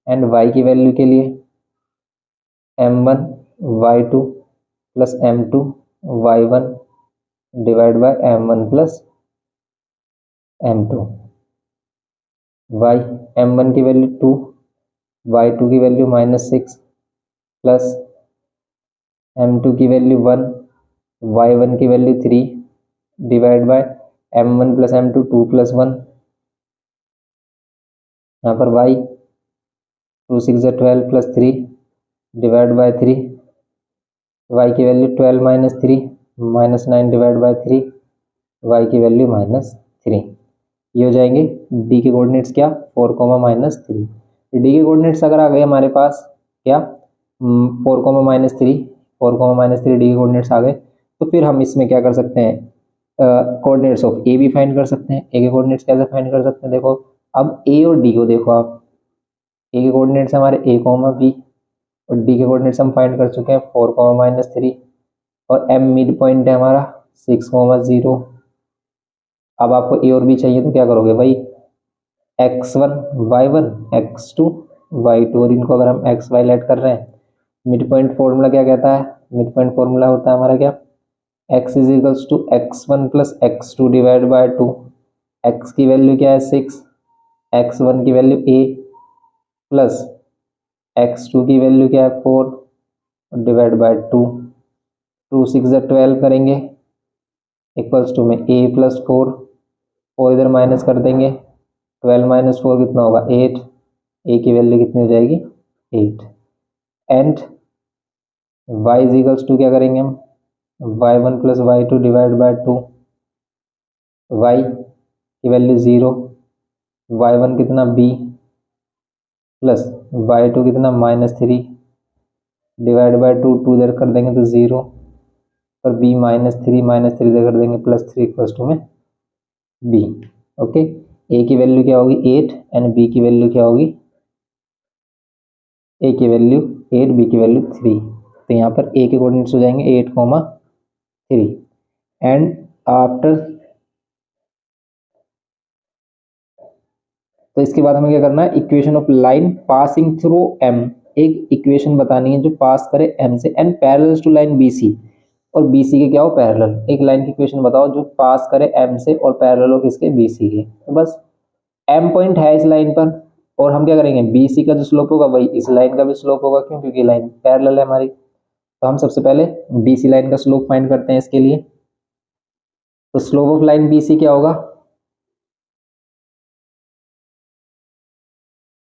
S1: एंड y की वैल्यू के लिए m1 y2 plus m2 y1 divide by m1 plus m2, y m1 की वैल्यू 2, y2 की वैल्यू -6 प्लस m2 की वैल्यू 1, y1 की value 3 divide by m1 plus m2 2 plus 1, यहाँ पर y 2 6 12 plus 3 divide by 3, y की value 12 - 3 -9 divide by 3, y की value -3। ये हो जाएंगे डी के कोऑर्डिनेट्स क्या 4, -3। डी के कोऑर्डिनेट्स अगर आ गए हमारे पास क्या 4, -3, 4, -3 डी के कोऑर्डिनेट्स आ गए, तो फिर हम इसमें क्या कर सकते हैं, कोऑर्डिनेट्स ऑफ ए भी फाइंड कर सकते हैं। ए के कोऑर्डिनेट्स कैसे फाइंड कर सकते हैं, देखो अब ए और डी को देखो आप, ए के कोऑर्डिनेट्स हमारे a, b, और डी के कोऑर्डिनेट्स हम फाइंड कर चुके हैं 4, -3, और m मिड पॉइंट है हमारा 6,0। अब आपको ए और बी चाहिए तो क्या करोगे भाई, x1 y1 x2 y2, और इनको अगर हम x y ऐड कर रहे हैं, मिड पॉइंट फॉर्मूला क्या कहता है, मिड पॉइंट फॉर्मूला होता है हमारा क्या x is equals to x1 plus x2 divide by 2, x की वैल्यू क्या है 6, x1 की वैल्यू a प्लस x2 की वैल्यू क्या है 4 डिवाइड बाय 2, 2 6 12 करेंगे इक्वल्स टू में a प्लस 4, और इधर माइनस कर देंगे, 12 - 4 कितना होगा 8, a की वैल्यू कितनी हो जाएगी 8। And y is equals to क्या करेंगे हम y1 plus y2 divide by 2, y की वैल्यू 0, y1 कितना b प्लस y2 कितना -3 डिवाइड बाय 2, 2 इधर कर देंगे तो 0, और b -3 इधर कर देंगे +3 इक्वल्स टू में b। ओके, a की वैल्यू क्या होगी 8 एंड b की वैल्यू क्या होगी, a की वैल्यू 8 b की वैल्यू 3। तो यहाँ पर a के कोऑर्डिनेट्स हो जाएंगे 8, 3। एंड आफ्टर, तो इसके बाद हमें क्या करना है, equation of line passing through m, एक इक्वेशन बतानी है जो पास करे m से, and parallel to line bc, और bc के क्या हो पैरेलल, एक लाइन की इक्वेशन बताओ जो पास करे m से और पैरेलल हो किसके bc के। तो बस m पॉइंट है इस लाइन पर, और हम क्या करेंगे bc का जो स्लोप होगा वही इस लाइन का भी स्लोप होगा, क्यों, क्योंकि लाइन पैरेलल है हमारी। तो हम सबसे पहले BC लाइन का स्लोप फाइंड करते हैं इसके लिए। तो स्लोप ऑफ लाइन BC क्या होगा,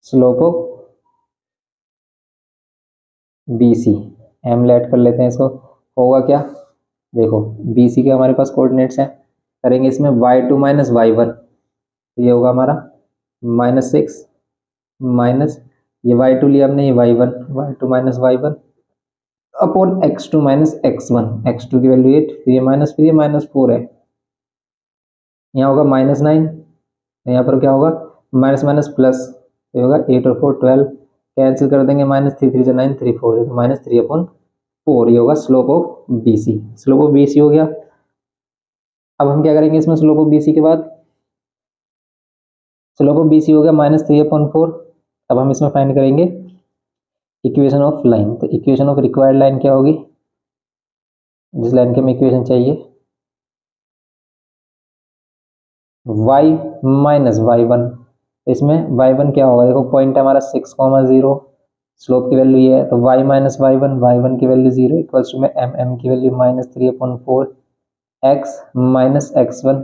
S1: slope of BC m let कर लेते हैं इसको, होगा क्या, देखो BC के हमारे पास कोऑर्डिनेट्स हैं, करेंगे इसमें y2 माइनस y1, ये होगा हमारा -6 माइनस ये y2 लिया हमने, ये y1, y2 minus y1 upon x2 minus x1, x2 की वैल्यू 8, फिर ये -4 है, यहाँ होगा -9, यहाँ पर क्या होगा माइनस माइनस प्लस, ये होगा 8 और 4 12, कैंसिल कर देंगे, -3 3 9 3 4, -3/4, ये होगा slope of BC। Slope of BC हो गया। अब हम क्या करेंगे इसमें स्लोप ऑफ BC के बाद, स्लोप ऑफ BC हो गया -3/4। अब हम इसमें फाइंड करेंगे इक्वेशन ऑफ लाइन। तो इक्वेशन ऑफ रिक्वायर्ड लाइन क्या होगी, जिस लाइन की हमें इक्वेशन चाहिए, y माइनस y1, इसमें y1 क्या होगा, देखो पॉइंट है हमारा 6,0, स्लोप की वैल्यू ये है, तो y माइनस y1 की वैल्यू 0 इक्वल्स टू में m की वैल्यू -3/4 x माइनस x1।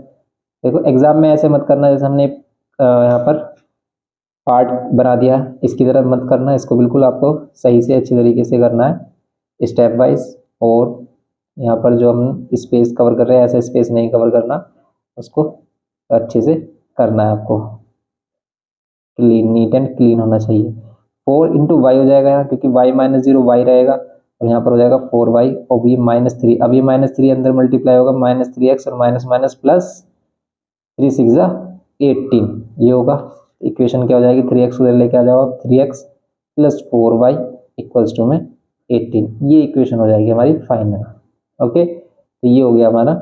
S1: देखो एग्जाम में ऐसे मत करना जैसे हमने यहाँ पर पार्ट बना दिया, इसकी तरह मत करना, इसको बिल्कुल आपको सही से अच्छी तरीके से करना है स्टेप वाइज। और यहाँ पर जो हम स्पेस कवर कर रहे हैं, ऐसा स्पेस नहीं कवर करना, उसको अच्छे से करना है आपको, क्लीन, नीट एंड क्लीन होना चाहिए। 4 इंटू वाई हो जाएगा यहाँ, क्योंकि y माइनस 0 वाई रहेगा, और यहाँ पर हो जाएगा 4y और ये -3, अब ये -3 अंदर मल्टीप्लाई होगा, -3x और माइनस माइनस प्लस 3 6 18, ये होगा इक्वेशन क्या हो जाएगी, 3x उधर लेके आ जाओ, 3x plus 4y equals to में 18, ये इक्वेशन हो जाएगी हमारी फाइनल। ओके, तो ये हो गया हमारा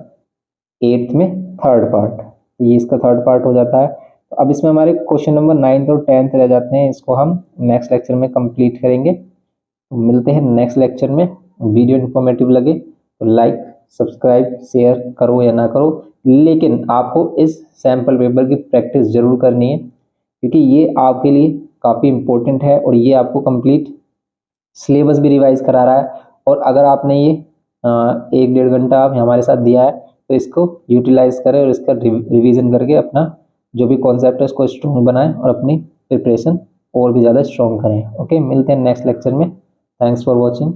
S1: 8th में थर्ड पार्ट, तो ये इसका थर्ड पार्ट हो जाता है। तो अब इसमें हमारे क्वेश्चन नंबर 9th और 10th रह जाते हैं, इसको हम नेक्स्ट लेक्चर में कंप्लीट करेंगे। तो मिलते हैं नेक्स्ट लेक्चर में। वीडियो इन्फॉर्मेटिव लगे तो लाइक सब्सक्राइब शेयर करो या ना करो, लेकिन आपको इस सैम्पल पेपर की प्रैक्टिस जरूर करनी है, क्योंकि ये आपके लिए काफ़ी इम्पोर्टेंट है और ये आपको कंप्लीट सिलेबस भी रिवाइज करा रहा है। और अगर आपने ये 1-1.5 घंटा आप हमारे साथ दिया है, तो इसको यूटिलाइज करें और इसका रिवीजन करके अपना जो भी कॉन्सेप्ट है उसको स्ट्रॉन्ग बनाएं और अपनी प्रिपरेशन और भी ज़्यादा स्ट्रॉन्ग करें। ओके, मिलते हैं नेक्स्ट लेक्चर में। Thanks for watching.